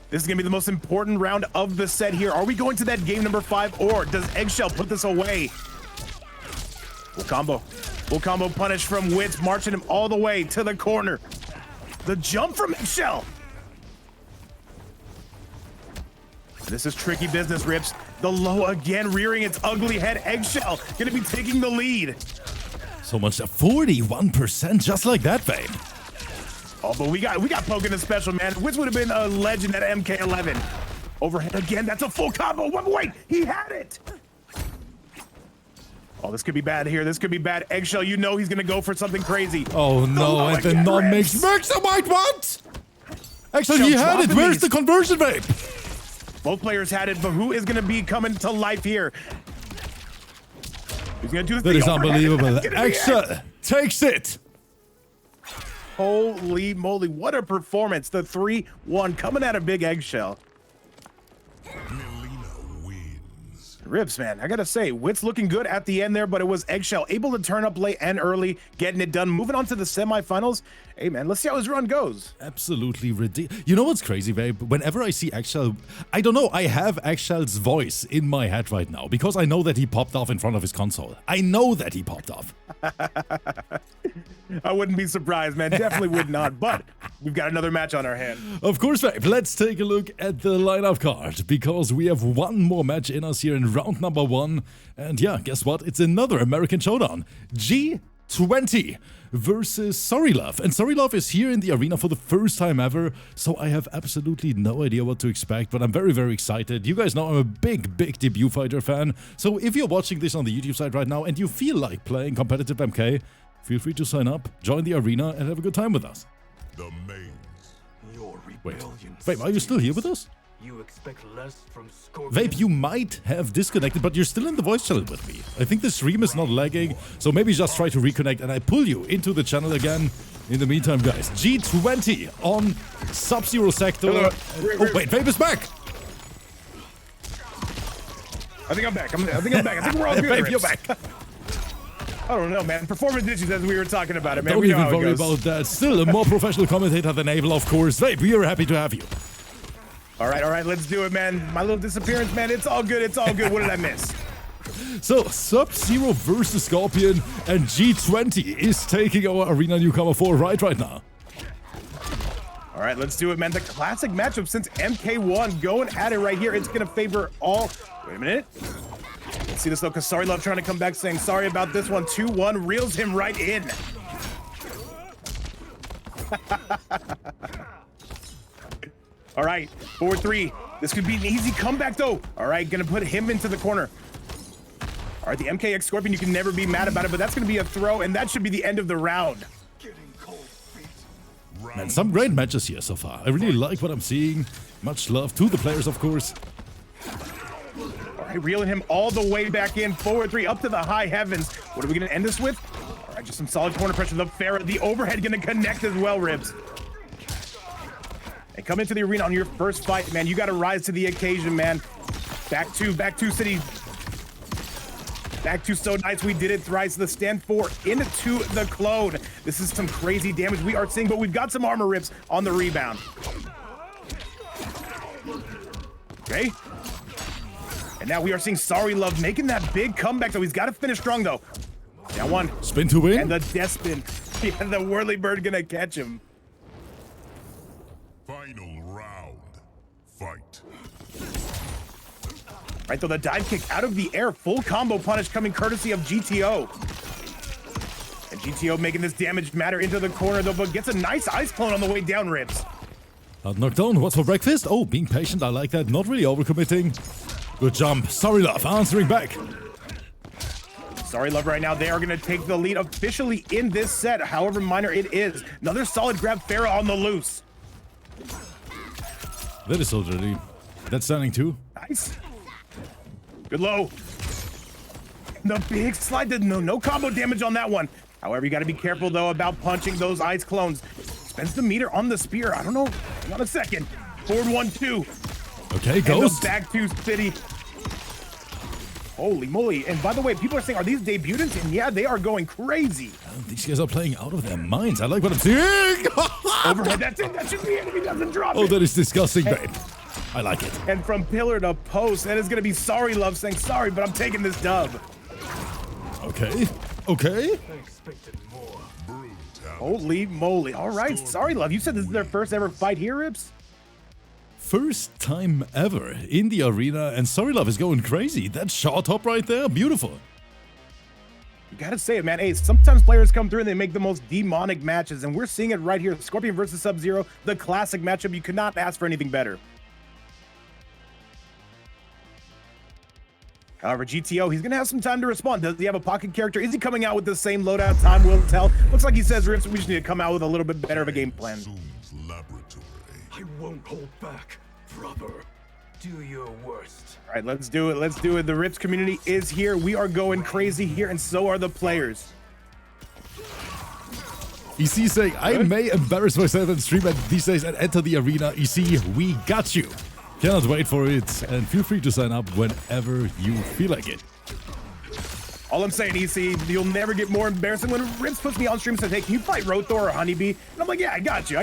S2: This is going to be the most important round of the set here. Are we going to that game number 5, or does Eggshell put this away? Full combo. Full combo punish from Wits, marching him all the way to the corner. The jump from Eggshell. This is tricky business, Rips. The low again, rearing its ugly head. Eggshell going to be taking the lead.
S1: So much, 41% just like that, babe.
S2: Oh, but we got poking the special, man. Wits would have been a legend at MK11. Overhead again. That's a full combo. Wait, he had it. Oh, this could be bad here. This could be bad. Eggshell, you know he's going to go for something crazy.
S1: Oh, no, and the non-mix. Maximite, what? Actually, he had it. Where's the conversion, babe?
S2: Both players had it, but who is going to be coming to life here? He's going to do this.
S1: That is unbelievable. Eggshell takes it.
S2: Holy moly, what a performance. The 3-1 coming out of big Eggshell.
S3: MILEENA wins.
S2: Rips, man, I gotta say, Wits looking good at the end there, but it was Eggshell able to turn up late and early, getting it done. Moving on to the semifinals. Hey, man, let's see how his run goes.
S1: Absolutely ridiculous. You know what's crazy, babe? Whenever I see Eggshell, I don't know, I have Eggshell's voice in my head right now because I know that he popped off in front of his console. I know that he popped off.
S2: I wouldn't be surprised, man. Definitely would not, but we've got another match on our hand.
S1: Of course, babe. Let's take a look at the lineup card because we have one more match in us here in round number 1. And yeah, guess what? It's another American showdown. G G20 versus SRRYYLUV. And SRRYYLUV is here in the arena for the first time ever, so I have absolutely no idea what to expect, but I'm very, very excited. You guys know I'm a big debut fighter fan, so if you're watching this on the YouTube side right now and you feel like playing competitive MK, feel free to sign up, join the arena, and have a good time with us.
S3: The mains.
S4: Your
S1: Wait,
S4: rebellion.
S1: Vape, are you still here with us?
S4: You expect less from Scorpion?
S1: Vape, you might have disconnected, but you're still in the voice channel with me. I think the stream is not lagging, so maybe just try to reconnect and I pull you into the channel again. In the meantime, guys, G20 on Sub-Zero sector. Oh, wait, Vape is back!
S2: I think I'm back. I think we're all good.
S1: Vape, you're back.
S2: I don't know, man. Performance issues as we were talking about it, man.
S1: Don't even worry about that. Still a more professional commentator than Abel, of course. Vape, we are happy to have you.
S2: All right, let's do it, man. My little disappearance, man. It's all good. What did I miss?
S1: So, Sub-Zero versus Scorpion, and G20 is taking our Arena Newcomer 4 right now.
S2: All right, let's do it, man. The classic matchup since MK1 going at it right here. It's going to favor all... Wait a minute. Let's see this, though, because SRRYYLUV trying to come back saying sorry about this one. 2-1 reels him right in. All right, 4-3. This could be an easy comeback, though. All right, gonna put him into the corner. All right, the MKX Scorpion, you can never be mad about it, but that's gonna be a throw, and that should be the end of the round.
S1: Man, some great matches here so far. I really like what I'm seeing. Much love to the players, of course.
S2: All right, reeling him all the way back in. 4-3, up to the high heavens. What are we gonna end this with? All right, just some solid corner pressure. The Farah, the overhead gonna connect as well, Ribs. And come into the arena on your first fight, man. You got to rise to the occasion, man. Back two city. Back two so nice. We did it thrice. The stand 4 into the clone. This is some crazy damage we are seeing, but we've got some armor rips on the rebound. Okay. And now we are seeing SRRYYLUV making that big comeback, so he's got to finish strong, though. Now one.
S1: Spin to win.
S2: And the death spin. Yeah, the whirly bird gonna catch him.
S3: Final round. Fight.
S2: Right, though, the dive kick out of the air. Full combo punish coming courtesy of GTO. And GTO making this damage matter into the corner, though, but gets a nice ice clone on the way down, Ribs.
S1: Knocked down. What's for breakfast? Oh, being patient. I like that. Not really overcommitting. Good jump. SRRYYLUV answering back.
S2: SRRYYLUV right now, they are going to take the lead officially in this set, however minor it is. Another solid grab, Farah on the loose.
S1: That is so dirty. That's standing too.
S2: Nice. Good low. The big slide did no combo damage on that one. However, you got to be careful, though, about punching those ice clones. Spends the meter on the spear. I don't know. Hang on a second. Forward 1-2.
S1: Okay, Ghost.
S2: Back to city. Holy moly. And by the way, people are saying, are these debutants? And yeah, they are going crazy.
S1: These guys are playing out of their minds. I like what I'm seeing.
S2: Overhead, that's it. That should be it if he doesn't drop it.
S1: Oh, that is disgusting, babe. I like it.
S2: And from pillar to post, that is going to be SRRYYLUV saying, sorry, but I'm taking this dub.
S1: Okay. Okay.
S2: Holy moly. All right, SRRYYLUV. You said this is their first ever fight here, Rips?
S1: First time ever in the arena, and SRRYYLUV is going crazy. That shot top right there, beautiful.
S2: You gotta say it, man. Hey, sometimes players come through and they make the most demonic matches, and we're seeing it right here. Scorpion versus Sub-Zero, the classic matchup. You could not ask for anything better. However, GTO, he's gonna have some time to respond. Does he have a pocket character? Is he coming out with the same loadout? Time will tell. Looks like he says, Rips, we just need to come out with a little bit better of a game plan.
S3: Laboratory.
S4: I won't hold back, brother. Do your worst.
S2: All right, let's do it. Let's do it. The Rips community is here. We are going crazy here, and so are the players.
S1: EC saying, I may embarrass myself on stream these days and enter the arena. EC, we got you. Cannot wait for it, and feel free to sign up whenever you feel like it.
S2: All I'm saying, EC, you'll never get more embarrassing when Rips puts me on stream and says, hey, can you fight Rothor or Honeybee? And I'm like, yeah, I got you.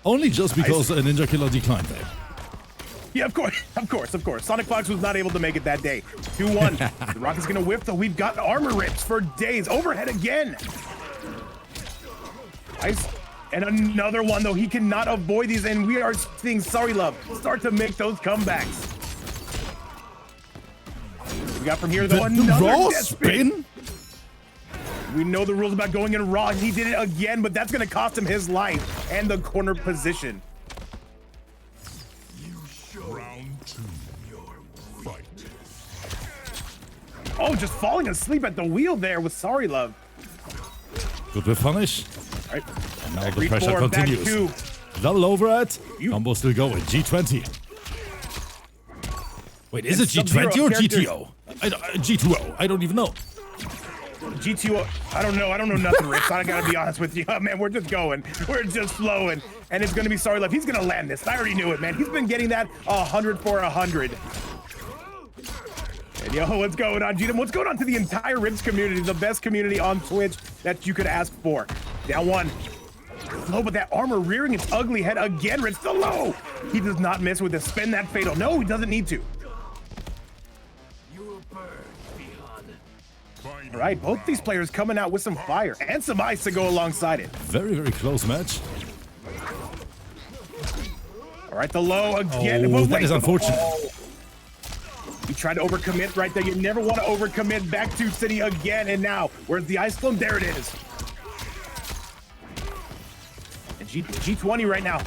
S1: Only just because a Ninja Killer declined, babe.
S2: Yeah, of course. Sonic Fox was not able to make it that day. 2-1. The Rocket's gonna whiff, though. We've got armor rips for days. Overhead again. Nice. And another one, though. He cannot avoid these, and we are seeing SRRYYLUV start to make those comebacks. We got from here, though, another
S1: raw
S2: death spin. We know the rules about going in raw. He did it again, but that's going to cost him his life and the corner position.
S3: Round 2. Fight.
S2: Oh, just falling asleep at the wheel there with SRRYYLUV.
S1: Good with punish.
S2: All right.
S1: And now the pressure continues. Double overhead. Combo still going. G20. Wait, is it G20 or GTO? G2O. I don't even know.
S2: G2O. I don't know. I don't know nothing, Rick. I gotta be honest with you. Oh, man, we're just going. We're just flowing. And it's gonna be SRRYYLUV. He's gonna land this. I already knew it, man. He's been getting that 100 for 100. And yo, what's going on, GDM? What's going on to the entire Ribs community? The best community on Twitch that you could ask for. Down one. Low, but that armor rearing its ugly head again. Ribs still low. He does not miss with the spin that fatal. No, he doesn't need to. All right, both these players coming out with some fire and some ice to go alongside it.
S1: Very, very close match.
S2: All right, the low again.
S1: Oh, that is unfortunate.
S2: Oh. He tried to overcommit right there. You never want to overcommit. Back to City again, and now, where's the ice clone? There it is. And G20 right now.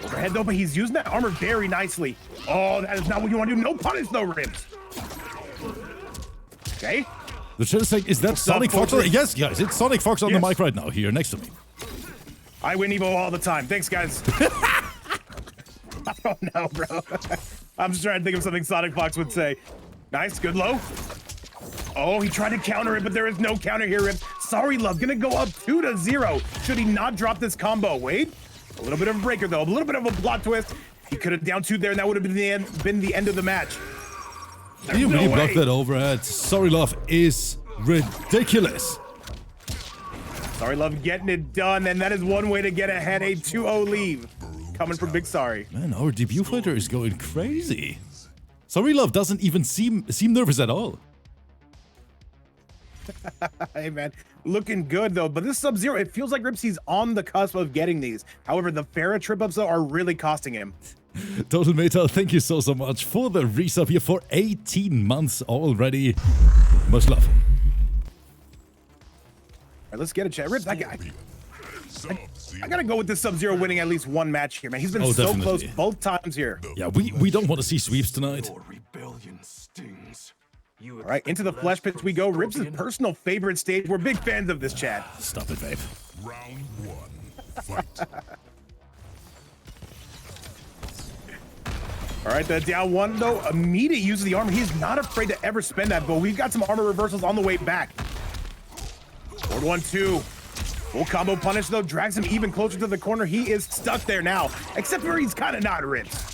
S2: Overhead though, but he's using that armor very nicely. Oh, that is not what you want to do. No punish though, Ribs. Okay.
S1: The chat is saying, is that Sonic Fox? Yes, guys, it's Sonic Fox on the mic right now, here next to me.
S2: I win Evo all the time. Thanks, guys. I don't know, bro. I'm just trying to think of something Sonic Fox would say. Nice, good low. Oh, he tried to counter it, but there is no counter here, Rip. SRRYYLUV gonna go up 2-0. Should he not drop this combo? Wait, a little bit of a breaker though, a little bit of a plot twist. He could have down 2 there, and that would have been the end of the match.
S1: Can you really block that overhead? SRRYYLUV is ridiculous.
S2: SRRYYLUV getting it done, and that is one way to get ahead. A 2-0 lead coming from Big Sorry.
S1: Man, our debut fighter is going crazy. SRRYYLUV doesn't even seem nervous at all.
S2: Hey, man, looking good though. But this Sub-Zero, it feels like Ripsy's on the cusp of getting these. However, the Farah trip-ups though are really costing him.
S1: Total Metal, thank you so much for the resub here for 18 months already. Much love.
S2: All right, let's get a chat. Rips, I gotta go with this Sub-Zero winning at least one match here, man. He's been so close both times here.
S1: Yeah, we don't want to see sweeps tonight.
S4: Rebellion stings.
S2: All right, into the flesh pits we go. Rips' personal favorite stage. We're big fans of this, chat.
S1: Stop it, babe.
S3: Round 1. Fight.
S2: All right, the down one though, immediate use of the armor. He's not afraid to ever spend that, but we've got some armor reversals on the way back. Forward 1-2. Full combo punish though, drags him even closer to the corner. He is stuck there now, except for he's kind of not Rips.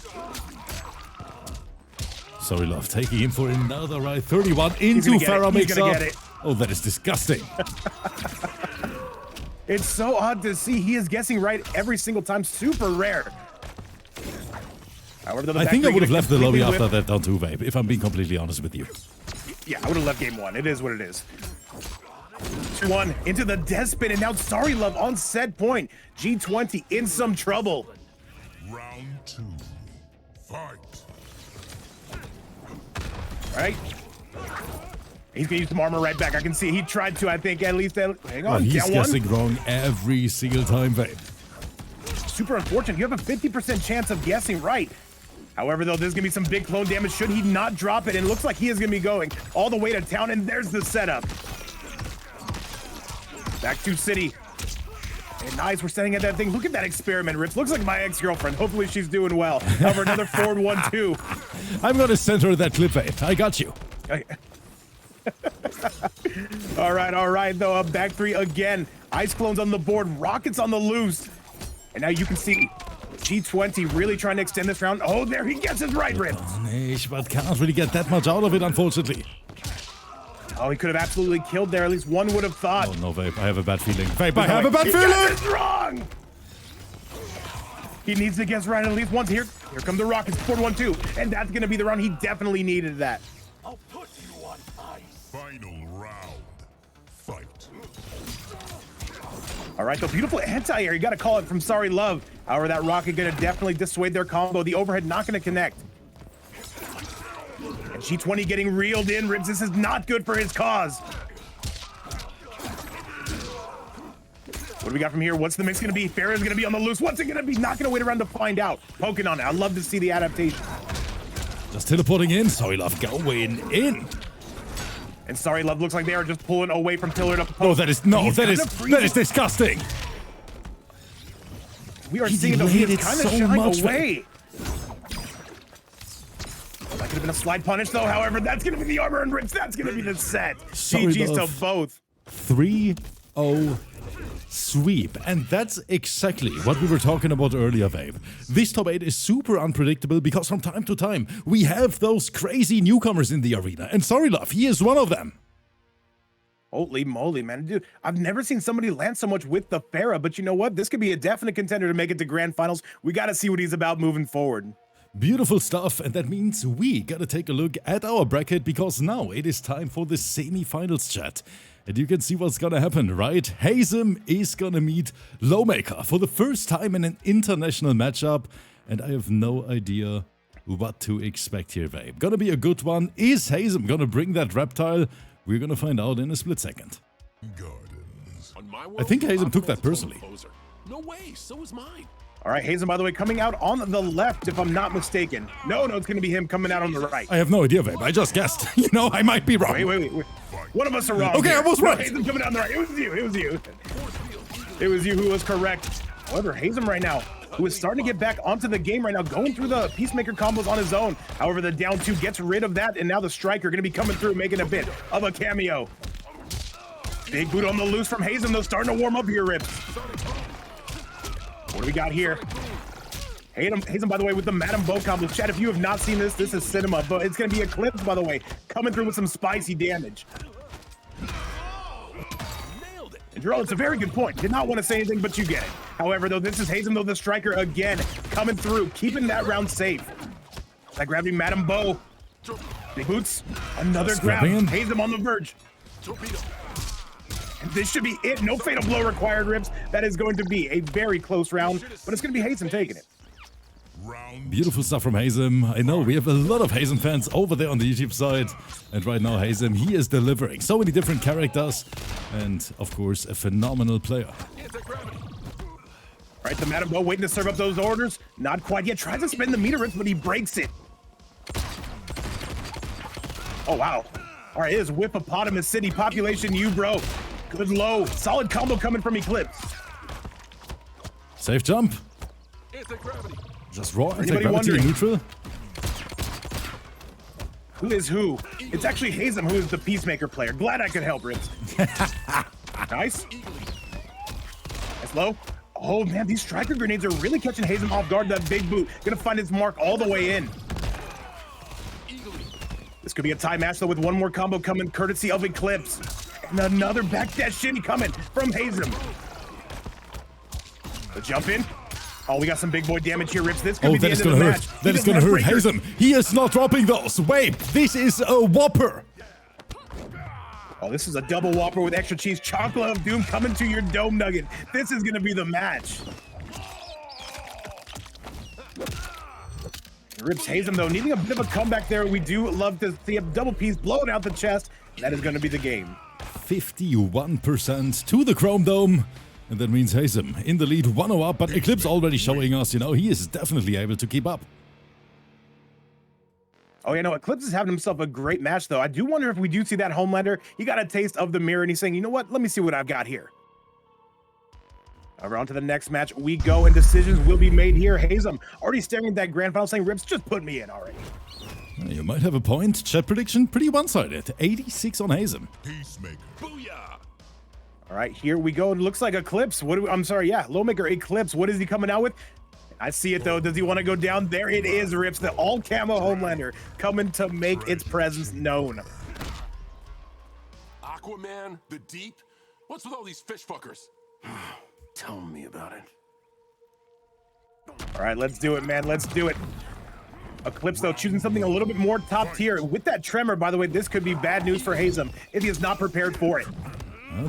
S1: SRRYYLUV taking him for another right. 31 into Farah mix up. Oh, that is disgusting.
S2: It's so odd to see. He is guessing right every single time. Super rare. However,
S1: I think I would have left the lobby after that down 2, babe, if I'm being completely honest with you.
S2: Yeah, I would have left game 1. It is what it is. 2-1 into the death spin, and now SRRYYLUV on set point. G20 in some trouble.
S3: Round 2. Fight.
S2: Right? He's gonna use some armor right back. I can see he tried to, I think, at least. Hang on,
S1: well, he's guessing wrong every single time, babe.
S2: Super unfortunate. You have a 50% chance of guessing right. However, though, there's gonna be some big clone damage should he not drop it. And it looks like he is gonna be going all the way to town, and there's the setup. Back to City. And nice, we're setting at that thing. Look at that experiment, Rips. Looks like my ex-girlfriend. Hopefully she's doing well. However, another forward 1-2.
S1: I'm gonna send her that clip, babe. I got you.
S2: Okay. all right, though. Up back 3 again. Ice clones on the board, rockets on the loose. And now you can see G20 really trying to extend this round. Oh, there he gets his right rip.
S1: But can't really get that much out of it, unfortunately.
S2: Oh, he could have absolutely killed there. At least one would have thought.
S1: Oh, no, babe. I have a bad feeling. Babe, I have a bad feeling!
S2: It's wrong! He needs to guess right at least once. Here come the rockets. 4-1-2. And that's going to be the round. He definitely needed that.
S4: I'll put you on ice.
S3: Final round. Fight.
S2: All right, the beautiful anti-air. You got to call it from SRRYYLUV. However, that rocket going to definitely dissuade their combo. The overhead not going to connect. And G20 getting reeled in. Ribs, this is not good for his cause. What do we got from here? What's the mix going to be? Farrah's going to be on the loose. What's it going to be? Not going to wait around to find out. Poking on it. I'd love to see the adaptation.
S1: Just teleporting in. SRRYYLUV going in.
S2: And SRRYYLUV looks like they are just pulling away from pillar to post.
S1: Oh, that is disgusting.
S2: We are
S1: He
S2: seeing that he
S1: delayed
S2: is
S1: it
S2: kind of
S1: so
S2: shying
S1: much,
S2: away. That could have been a slide punish, though. However, that's going to be the armor and rips. That's going to be the set. GG's to both.
S1: 3-0 sweep. And that's exactly what we were talking about earlier, Babe. This top 8 is super unpredictable because from time to time, we have those crazy newcomers in the arena. And SRRYYLUV, he is one of them.
S2: Holy moly, man. Dude, I've never seen somebody land so much with the Farrah, but you know what? This could be a definite contender to make it to grand finals. We got to see what he's about moving forward.
S1: Beautiful stuff, and that means we gotta take a look at our bracket because now it is time for the semi-finals chat. And you can see what's gonna happen, right? HAZIM is gonna meet Lowmaker for the first time in an international matchup, and I have no idea what to expect here, babe. Gonna be a good one. Is HAZIM gonna bring that reptile? We're gonna find out in a split second.
S3: Gardens.
S1: I think HAZIM took that personally.
S7: No way, so is mine.
S2: All right, HAZIM, by the way, coming out on the left, if I'm not mistaken. No, it's going to be him coming out on the right.
S1: I have no idea, babe. I just guessed. You know, I might be wrong.
S2: Wait. One of us are wrong.
S1: Okay,
S2: here.
S1: I was right.
S2: HAZIM coming down the right. It was you. It was you who was correct. However, HAZIM right now, who is starting to get back onto the game right now, going through the Peacemaker combos on his own. However, the down 2 gets rid of that, and now the Striker going to be coming through, making a bit of a cameo. Big boot on the loose from HAZIM, though, starting to warm up here, Rips. What do we got here? HAZIM, by the way, with the Madam Bo combo. Chat, if you have not seen this, this is cinema, but it's going to be Eclipse, by the way, coming through with some spicy damage. And Jarrell, it's a very good point. Did not want to say anything, but you get it. However, though, this is HAZIM, though, the Striker again, coming through, keeping that round safe. That gravity, Madam Bo. Big boots, another grab. HAZIM on the verge. And this should be it. No fatal blow required, Rips. That is going to be a very close round, but it's going to be HAZIM taking it.
S1: Beautiful stuff from HAZIM. I know we have a lot of HAZIM fans over there on the YouTube side. And right now HAZIM, he is delivering so many different characters. And of course, a phenomenal player.
S2: Right, the Madam Bo waiting to serve up those orders. Not quite yet. Tries to spin the meter, Rips, but he breaks it. Oh, wow. All right, it is Whippopotamus City. Population you, bro. Good low. Solid combo coming from Eclipse.
S1: Safe jump. Just raw anti-gravity neutral.
S2: Who is who? It's actually HAZIM who is the Peacemaker player. Glad I could help, Rips. Nice. That's low. Oh, man, these Striker grenades are really catching HAZIM off guard. That big boot. Gonna find its mark all the way in. This could be a tie match, though, with one more combo coming courtesy of Eclipse. And another backdash shinny coming from HAZIM. The jump in. Oh, we got some big boy damage here, Rips. This could be the end of the match.
S1: That is gonna hurt HAZIM. He is not dropping those. Wait, this is a Whopper.
S2: Oh, this is a double Whopper with extra cheese. Chocolate of Doom coming to your dome nugget. This is gonna be the match. Rips HAZIM, though, needing a bit of a comeback there. We do love to see a double piece blowing out the chest. That is gonna be the game.
S1: 51% to the Chrome Dome. And that means HAZIM in the lead, 1-0 up, but Eclipse already showing us, you know, he is definitely able to keep up.
S2: Oh, you know, Eclipse is having himself a great match, though. I do wonder if we do see that Homelander. He got a taste of the mirror, and he's saying, you know what? Let me see what I've got here. Over on to the next match we go, and decisions will be made here. HAZIM already staring at that grand final, saying, Rips, just put me in already.
S1: You might have a point. Chat prediction, pretty one-sided. 86 on HAZIM.
S3: Peacemaker.
S7: Booyah!
S2: All right, here we go. It looks like Eclipse. I'm sorry, yeah, Lowmaker Eclipse. What is he coming out with? I see it, though. Does he want to go down? There it is, Rips. The all-camo Homelander coming to make its presence known.
S7: Aquaman, the Deep? What's with all these fish fuckers?
S4: Tell me about it.
S2: All right, let's do it, man. Let's do it. Eclipse, though, choosing something a little bit more top tier. With that tremor, by the way, this could be bad news for HAZIM if he is not prepared for it.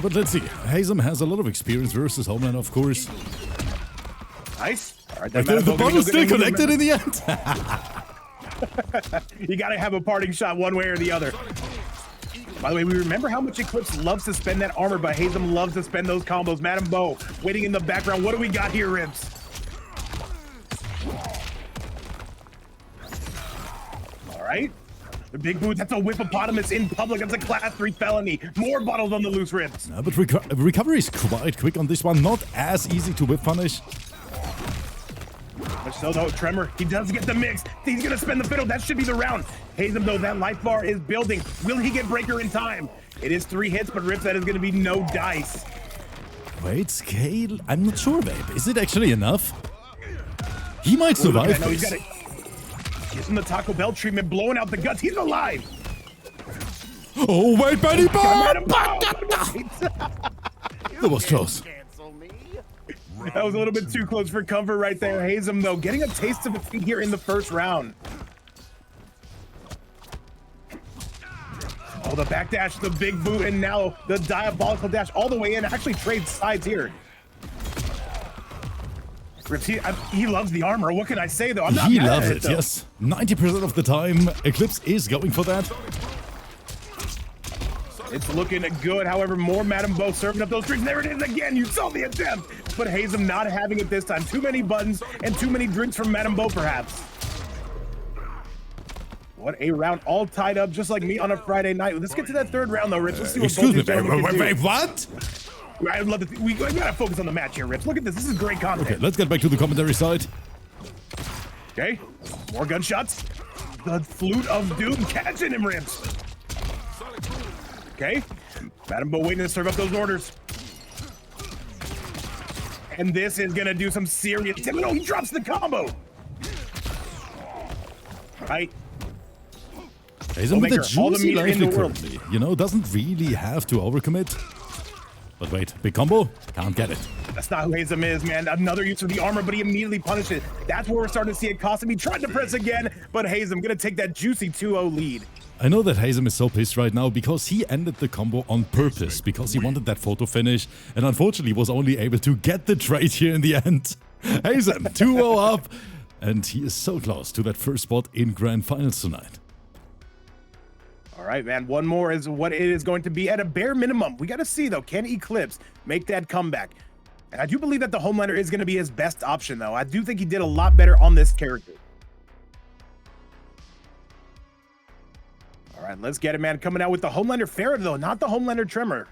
S1: But let's see. HAZIM has a lot of experience versus Homelander, of course.
S2: Nice. All right,
S1: the bottle's still connected in the end.
S2: You got to have a parting shot one way or the other. By the way, we remember how much Eclipse loves to spend that armor, but HAZIM loves to spend those combos. Madam Bo waiting in the background. What do we got here, Ribs? All right. The big boot, that's a whippopotamus in public. That's a class 3 felony. More bottles on the loose, Ribs.
S1: But recovery is quite quick on this one. Not as easy to whip punish.
S2: But so though, Tremor, he does get the mix. He's gonna spend the fiddle. That should be the round. HAZIM though, that life bar is building. Will he get breaker in time? It is 3 hits, but Rips, that is gonna be no dice.
S1: Wait, scale? I'm not sure, babe. Is it actually enough? He might survive
S2: No, he's
S1: this.
S2: got it. Gives him the Taco Bell treatment, blowing out the guts. He's alive.
S1: Oh, wait, Benny Bomb!
S2: That
S1: That was close.
S2: was a little bit too close for comfort right there. HAZIM though, getting a taste of defeat here in the first round. Oh, the backdash, the big boot, and now the diabolical dash all the way in. Actually trades sides here. Rips, he loves the armor. What can I say though? I'm not
S1: He
S2: mad
S1: loves
S2: at
S1: it,
S2: though.
S1: yes. 90% of the time, Eclipse is going for that.
S2: It's looking good. However, more Madam Bo serving up those drinks. There it is again. You saw the attempt. But HAZIM not having it this time. Too many buttons and too many drinks from Madam Bo, perhaps. What a round, all tied up, just like me on a Friday night. Let's get to that third round, though, Rich. Let's see what
S1: Excuse
S2: both
S1: me,
S2: these gentlemen can do.
S1: wait, what?
S2: I'd love to. We gotta focus on the match here, Rich. Look at this. This is great content.
S1: Okay, let's get back to the commentary side.
S2: Okay, more gunshots. The flute of doom catching him, Rips. Okay, Madam Bo waiting to serve up those orders. And this is gonna do some serious. No, he drops the combo. Right.
S1: HAZIM with a
S2: Maker, all the
S1: juicy
S2: meter in
S1: lively
S2: the world.
S1: currently. You know, doesn't really have to overcommit. But wait, big combo? Can't get it.
S2: That's not who HAZIM is, man. Another use of the armor, but he immediately punished it. That's where we're starting to see it cost him. He tried to press again, but HAZIM gonna take that juicy 2-0 lead.
S1: I know that HAZIM is so pissed right now because he ended the combo on purpose, because he wanted that photo finish, and unfortunately was only able to get the trade here in the end. HAZIM 2-0 up, and he is so close to that first spot in Grand Finals tonight.
S2: All right, man. One more is what it is going to be at a bare minimum. We got to see, though, can Eclipse make that comeback? And I do believe that the Homelander is going to be his best option, though. I do think he did a lot better on this character. All right, let's get it, man. Coming out with the Homelander Farrah, though, not the Homelander Tremor.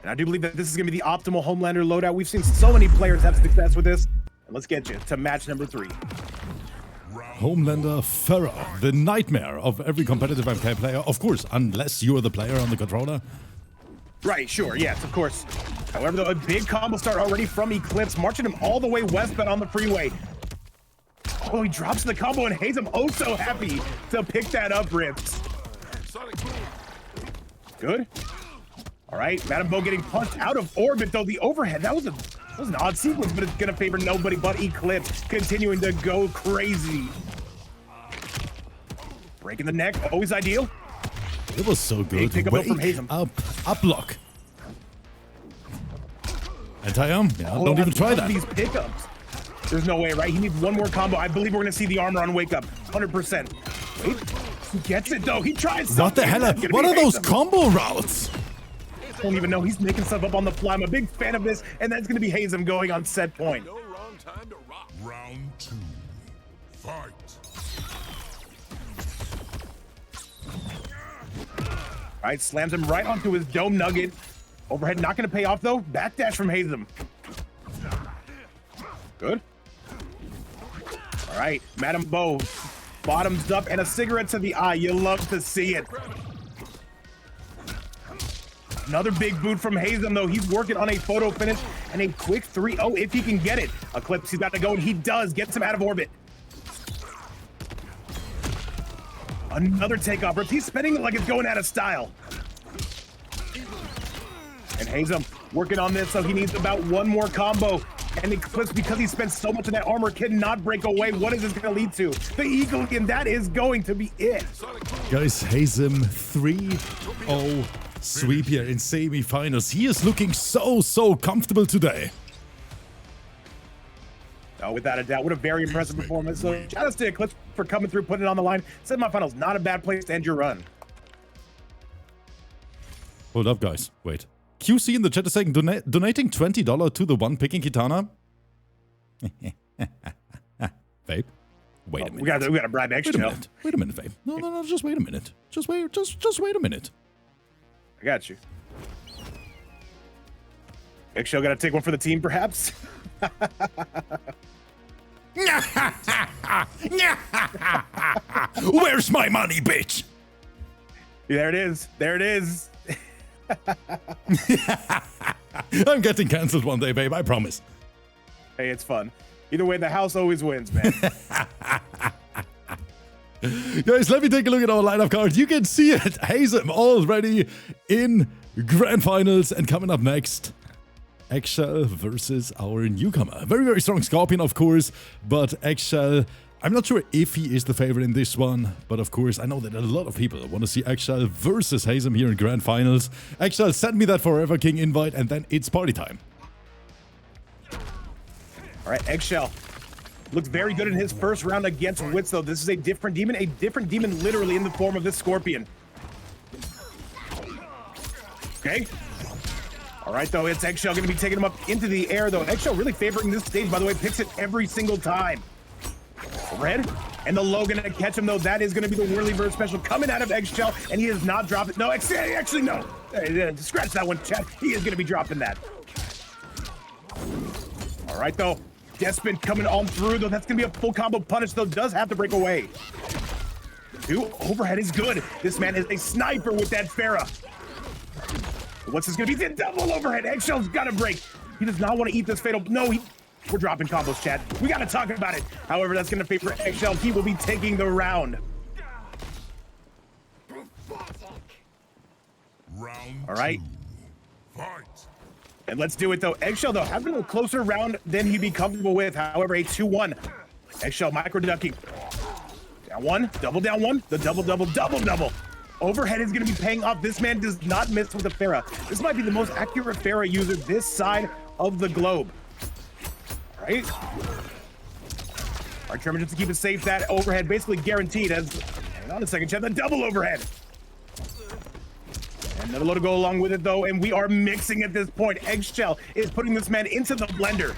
S2: And I do believe that this is going to be the optimal Homelander loadout. We've seen so many players have success with this. And let's get you to match number 3.
S1: Homelander Farrah, the nightmare of every competitive MK player. Of course, unless you're the player on the controller.
S2: Right, sure, yes, of course. However, though, a big combo start already from Eclipse, marching him all the way westbound on the freeway. Oh, he drops the combo, and HAZIM oh so happy to pick that up, Rips. Good. All right, Madam Bo getting punched out of orbit, though. The overhead, that was an odd sequence, but it's gonna favor nobody but Eclipse, continuing to go crazy. Breaking the neck, always ideal.
S1: It was so good.
S2: Pick up from HAZIM.
S1: Up block. Anti-arm? Yeah, don't even try that.
S2: These pickups. There's no way, right? He needs one more combo. I believe we're gonna see the armor on Wake Up, 100%. Wait, he gets it though. He tries something.
S1: What the hell? What are those combo routes?
S2: I don't even know. He's making stuff up on the fly. I'm a big fan of this, and that's gonna be HAZIM going on set point.
S7: No wrong time to rock.
S3: Round 2. Fight.
S2: All right, slams him right onto his dome nugget. Overhead not gonna pay off though. Backdash from HAZIM. Good. All right, Madam Bo, bottoms up and a cigarette to the eye. You love to see it. Another big boot from HAZIM, though. He's working on a photo finish and a quick 3-0 if he can get it. Eclipse, he's got to go, and he does. Gets him out of orbit. Another takeoff. He's spinning it like it's going out of style. And HAZIM working on this, so he needs about one more combo. And Eclipse, because he spent so much of that armor, cannot break away. What is this going to lead to? The Eagle, and that is going to be it.
S1: Guys, HAZIM 3-0 sweep here in semi-finals. He is looking so comfortable today.
S2: Oh, without a doubt. What a very impressive performance. So shout out to Eclipse for coming through, putting it on the line. Semifinals, not a bad place to end your run.
S1: Hold up, guys. Wait. QC in the chat is saying donating $20 to the one picking Kitana. Vape. Wait a minute.
S2: We gotta bribe Eggshell.
S1: Wait a minute, Vape. No, just wait a minute. Just wait a minute.
S2: I got you. Eggshell gotta take one for the team, perhaps?
S1: Where's my money, bitch?
S2: There it is. There it is.
S1: I'm getting cancelled one day, babe. I promise.
S2: Hey, it's fun. Either way, the house always wins, man.
S1: Guys, let me take a look at our lineup card. You can see it. HAZIM already in grand finals. And coming up next, EGGSHELL versus our newcomer. Very, very strong Scorpion, of course. But EGGSHELL, I'm not sure if he is the favorite in this one. But of course, I know that a lot of people want to see EGGSHELL versus HAZIM here in grand finals. EGGSHELL, send me that Forever King invite and then it's party time.
S2: All right, Eggshell looked very good in his first round against Wits, though. This is a different demon literally in the form of this Scorpion. Okay. All right, though, it's Eggshell going to be taking him up into the air, though. Eggshell really favoring this stage, by the way, picks it every single time. Red and the low going to catch him, though. That is going to be the Whirlyverse special coming out of Eggshell, and he has not dropped it. No, actually, no. Scratch that one, chat. He is going to be dropping that. All right, though. Deathspin coming on through, though. That's going to be a full combo punish, though. Does have to break away. Two, overhead is good. This man is a sniper with that Pharah. What's this going to be? He's a double overhead. Eggshell's got to break. He does not want to eat this fatal. No, we're dropping combos, chat. We got to talk about it. However, that's going to favor Eggshell. He will be taking the round.
S3: Round
S2: all right.
S3: Fight.
S2: And let's do it, though. Eggshell, though, having a closer round than he'd be comfortable with. However, a 2-1. Eggshell micro-ducking. Down one, double down one. The double. Overhead is going to be paying off. This man does not miss with the Pharah. This might be the most accurate Pharah user this side of the globe. All right. Our determined to keep it safe. That overhead basically guaranteed as, hang on a second, chat, the double overhead. Another low to go along with it, though, and we are mixing at this point. Eggshell is putting this man into the blender.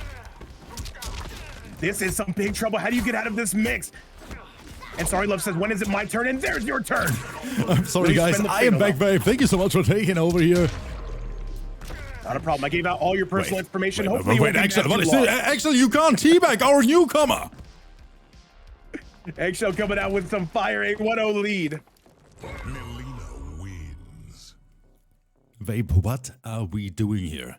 S2: This is some big trouble. How do you get out of this mix? And SRRYYLUV says, when is it my turn? And there's your turn.
S1: I'm sorry, guys. I am back, babe. Thank you so much for taking over here.
S2: Not a problem. I gave out all your personal information.
S1: Hopefully, Eggshell, what is it? Eggshell, you can't teabag our newcomer.
S2: Eggshell coming out with some fire, a 1-0 lead.
S3: MILEENA wins.
S1: Vape, what are we doing here?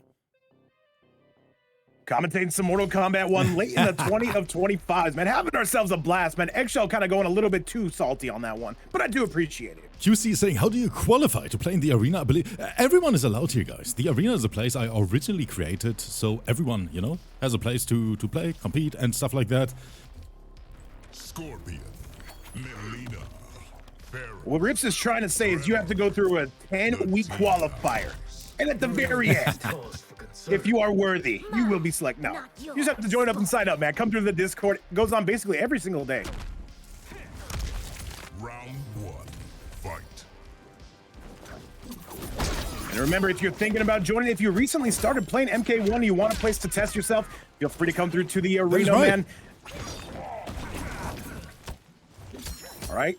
S2: Commentating some Mortal Kombat 1 late in the 20 of 25s, man. Having ourselves a blast, man. Eggshell kind of going a little bit too salty on that one, but I do appreciate it.
S1: QC is saying, how do you qualify to play in the arena? I believe everyone is allowed here, guys. The arena is a place I originally created, so everyone, you know, has a place to play, compete, and stuff like that.
S3: Scorpion. MILEENA.
S2: What Rips is trying to say is you have to go through a 10-week qualifier. And at the very end, if you are worthy, you will be selected. No, you just have to join up and sign up, man. Come through the Discord. It goes on basically every single day.
S3: Round 1. Fight.
S2: And remember, if you're thinking about joining, if you recently started playing MK1 and you want a place to test yourself, feel free to come through to the arena, man. All right.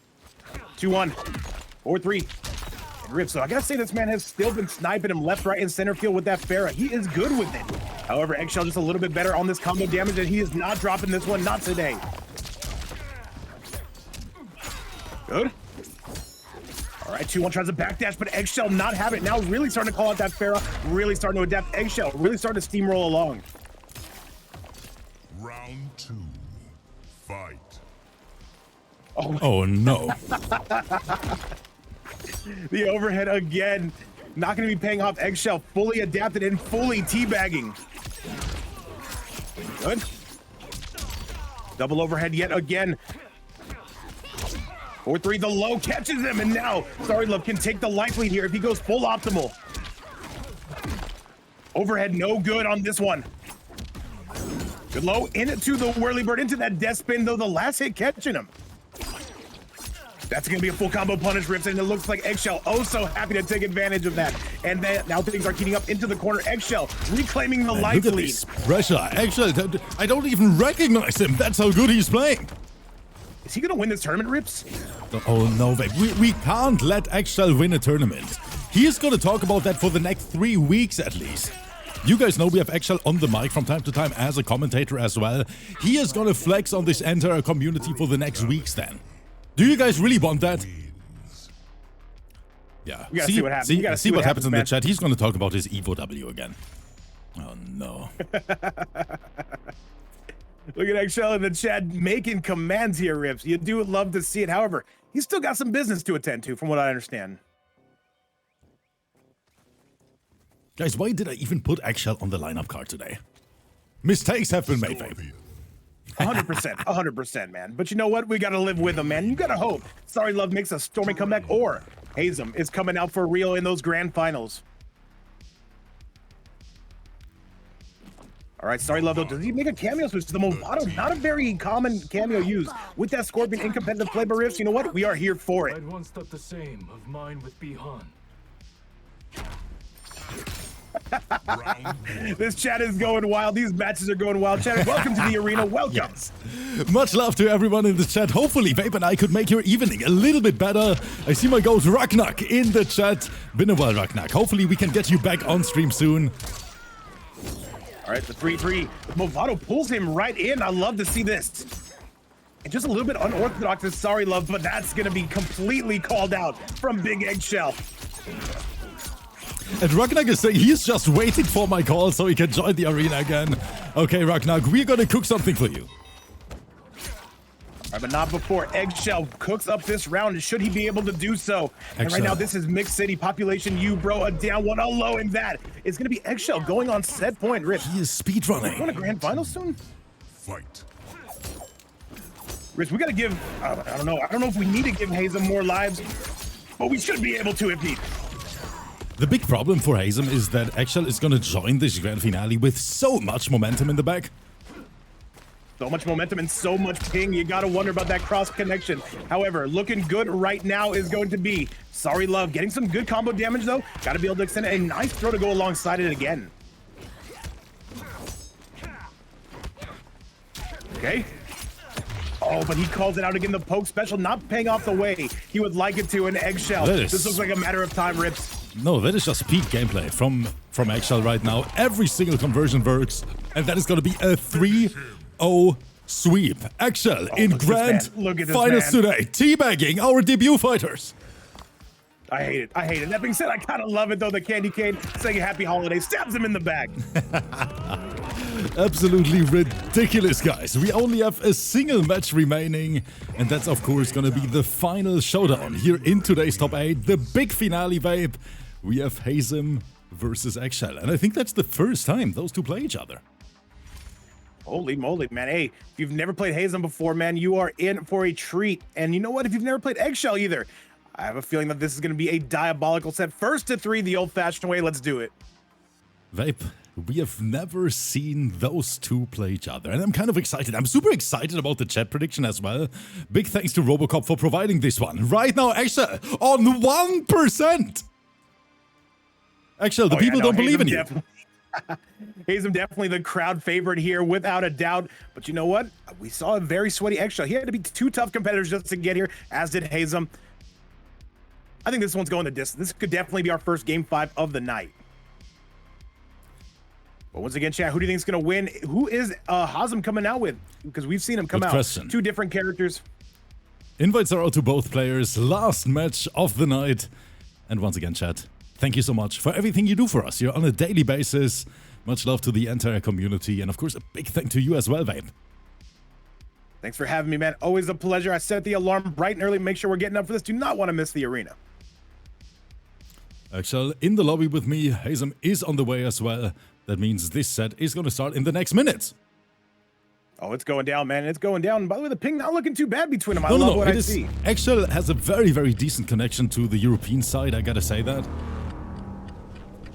S2: 2-1. 4-3. Rip. So I gotta say, this man has still been sniping him left, right, and center field with that Pharah. He is good with it. However, Eggshell just a little bit better on this combo damage, and he is not dropping this one, not today. Good. All right, 2-1 tries to backdash, but Eggshell not have it. Now really starting to call out that Pharah, really starting to adapt. Eggshell really starting to steamroll along.
S3: Round 2. Fight.
S1: Oh no.
S2: The overhead again. Not going to be paying off. Eggshell fully adapted and fully teabagging. Good. Double overhead yet again. 4-3, the low catches him, and now SRRYYLUV can take the life lead here if he goes full optimal. Overhead no good on this one. Good low into the Whirlybird, into that death spin, though the last hit catching him. That's going to be a full combo punish, Rips, and it looks like Eggshell oh so happy to take advantage of that. And then now things are heating up into the corner. Eggshell reclaiming the life
S1: Look at
S2: lead.
S1: this pressure. Eggshell, I don't even recognize him. That's how good he's playing.
S2: Is he going to win this tournament, Rips?
S1: Oh, no, babe. We can't let Eggshell win a tournament. He is going to talk about that for the next 3 weeks at least. You guys know we have Eggshell on the mic from time to time as a commentator as well. He is going to flex on this entire community for the next weeks then. Do you guys really want that? Yeah.
S2: We gotta see what happens.
S1: See what happens in the chat. He's going to talk about his Evo W again. Oh, no.
S2: Look at Eggshell in the chat making commands here, Rips. You do love to see it. However, he's still got some business to attend to, from what I understand.
S1: Guys, why did I even put Eggshell on the lineup card today? Mistakes have been made, babe.
S2: 100%, 100%, man. But you know what? We got to live with him, man. You got to hope SRRYYLUV makes a stormy comeback, or HAZIM is coming out for real in those grand finals. All right, SRRYYLUV, though, does he make a cameo switch to the Movado? Not a very common cameo used. With that Scorpion in competitive play by Riffs, you know what? We are here for it.
S4: I'd once thought the same of mine with Bihan.
S2: This chat is going wild. These matches are going wild. Chat, welcome to the arena. Welcome.
S1: Yes. Much love to everyone in the chat. Hopefully, Vape and I could make your evening a little bit better. I see my goat Ragnak in the chat. Been a while, Ragnak. Hopefully, we can get you back on stream soon.
S2: All right, the 3-3. Movado pulls him right in. I love to see this. And just a little bit unorthodox to SRRYYLUV, but that's going to be completely called out from Big Eggshell.
S1: And Ragnak is saying he's just waiting for my call so he can join the arena again. Okay, Ragnak, we're gonna cook something for you.
S2: All right, but not before Eggshell cooks up this round. Should he be able to do so? And right now, this is Mixed City Population U, bro. A down one, a low, and that is gonna be Eggshell going on set point. Rich,
S1: he is speedrunning.
S2: Want a grand final soon?
S3: Fight.
S2: Rich, we gotta give. I don't know if we need to give HAZIM more lives, but we should be able to if needed.
S1: The big problem for HAZIM is that Eggshell is gonna join this grand finale with so much momentum in the back.
S2: So much momentum and so much ping. You gotta wonder about that cross connection. However, looking good right now is going to be SRRYYLUV. Getting some good combo damage though. Gotta be able to extend a nice throw to go alongside it again. Okay. Oh, but he calls it out again. The poke special not paying off the way he would like it to in Eggshell. This looks like a matter of time, Rips.
S1: No, that is just peak gameplay from Eggshell right now. Every single conversion works, and that is going to be a 3-0 sweep. Eggshell in grand finals today, teabagging our debut fighters.
S2: I hate it. I hate it. That being said, I kind of love it, though. The candy cane saying happy holiday stabs him in the back.
S1: Absolutely ridiculous, guys. We only have a single match remaining, and that's, of course, going to be the final showdown here in today's top 8. The big finale, babe. We have HAZIM versus Eggshell, and I think that's the first time those two play each other.
S2: Holy moly, man. Hey, if you've never played HAZIM before, man, you are in for a treat. And you know what? If you've never played Eggshell either, I have a feeling that this is going to be a diabolical set. First to 3, the old-fashioned way. Let's do it.
S1: Vape, we have never seen those two play each other, and I'm kind of excited. I'm super excited about the chat prediction as well. Big thanks to Robocop for providing this one. Right now, Eggshell on 1%. Eggshell, the people don't believe in you.
S2: HAZIM definitely the crowd favorite here, without a doubt. But you know what? We saw a very sweaty Eggshell. He had to be 2 tough competitors just to get here, as did HAZIM. I think this one's going the distance. This could definitely be our first Game 5 of the night. But once again, chat, who do you think is going to win? Who is HAZIM coming out with? Because we've seen him come out. 2 different characters.
S1: Invites are out to both players. Last match of the night. And once again, chat, thank you so much for everything you do for us here on a daily basis. Much love to the entire community. And of course, a big thank to you as well, Vape.
S2: Thanks for having me, man. Always a pleasure. I set the alarm bright and early. Make sure we're getting up for this. Do not want to miss the arena.
S1: Eggshell in the lobby with me. HAZIM is on the way as well. That means this set is going to start in the next minutes.
S2: Oh, it's going down, man. It's going down. By the way, the ping not looking too bad between them. I love what I see.
S1: Eggshell has a very, very decent connection to the European side. I gotta say that.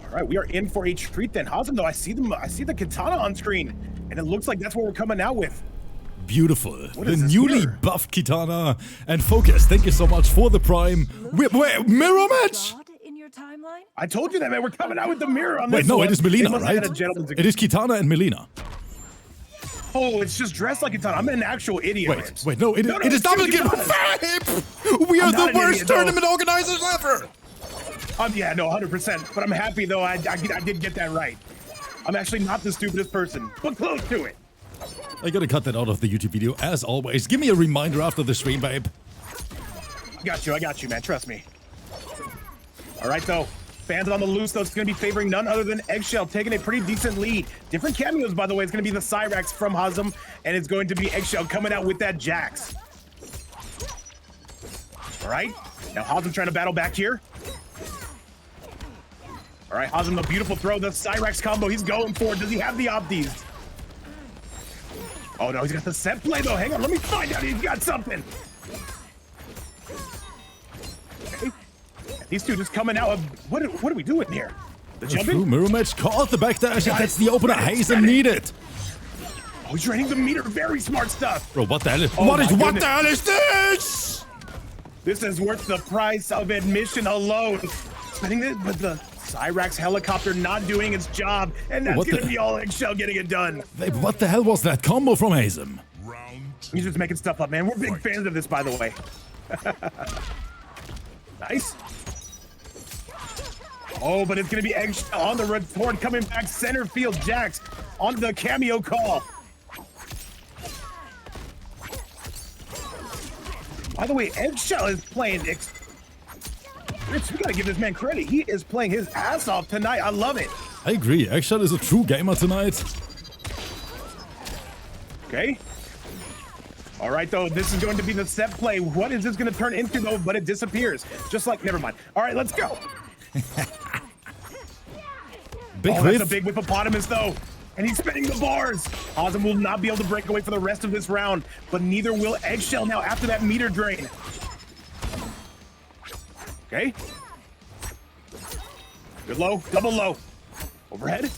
S2: All right, we are in for a treat then. HAZIM, though, I see the katana on screen, and it looks like that's what we're coming out with.
S1: beautiful. The
S2: this
S1: newly
S2: here?
S1: buffed Kitana. And Focus, thank you so much for the prime. Wait, mirror match?
S6: God in your timeline?
S2: I told you that, man. We're coming out with the mirror on
S1: Wait,
S2: this
S1: no,
S2: one.
S1: it is
S2: They
S1: MILEENA,
S2: must have
S1: right?
S2: had a gentleman's
S1: It is Kitana and MILEENA.
S2: Oh, it's just dressed like Kitana. I'm an actual idiot.
S1: Wait, no, it is double
S2: it's
S1: game.
S2: Kitana.
S1: We are
S2: I'm not
S1: the
S2: an
S1: worst
S2: idiot, though.
S1: tournament organizers ever.
S2: Yeah, no, 100%. But I'm happy, though. I did get that right. I'm actually not the stupidest person, but close to it.
S1: I gotta cut that out of the YouTube video, as always. Give me a reminder after the stream, babe.
S2: I got you, man. Trust me. All right, though. Fans on the loose, though, it's going to be favoring none other than Eggshell, taking a pretty decent lead. Different cameos, by the way. It's going to be the Cyrax from HAZIM, and it's going to be Eggshell coming out with that Jax. All right. Now HAZIM trying to battle back here. All right, HAZIM, the beautiful throw, the Cyrax combo. He's going for it. Does he have the opties? Oh, no, he's got the set play, though. Hang on, let me find out. He's got something. Okay. These two just coming out of... What are we doing here? The jumping?
S1: Mirror match caught the backdash, and that's the opener HAZIM needed.
S2: Oh, he's draining the meter. Very smart stuff.
S1: Bro, what the hell is...
S2: Oh
S1: what
S2: my
S1: the
S2: goodness.
S1: hell is this?
S2: This is worth the price of admission alone. Spending it, but the Cyrax helicopter not doing its job, and that's going to be all Eggshell getting it done.
S1: Babe, what the hell was that combo from HAZIM?
S2: He's just making stuff up, man. We're big fans of this, by the way. Nice. Oh, but it's going to be Eggshell on the retort, coming back center field. Jax on the cameo call. By the way, Eggshell is playing... Rich, we got to give this man credit. He is playing his ass off tonight. I love it.
S1: I agree. Eggshell is a true gamer tonight.
S2: Okay. All right, though. This is going to be the set play. What is this going to turn into, though? But it disappears. Just like... Never mind. All right, let's go.
S1: Big
S2: that's
S1: whiff.
S2: a big hippopotamus, though. And he's spinning the bars. HAZIM will not be able to break away for the rest of this round, but neither will Eggshell now after that meter drain. Okay. Good low, double low. Overhead.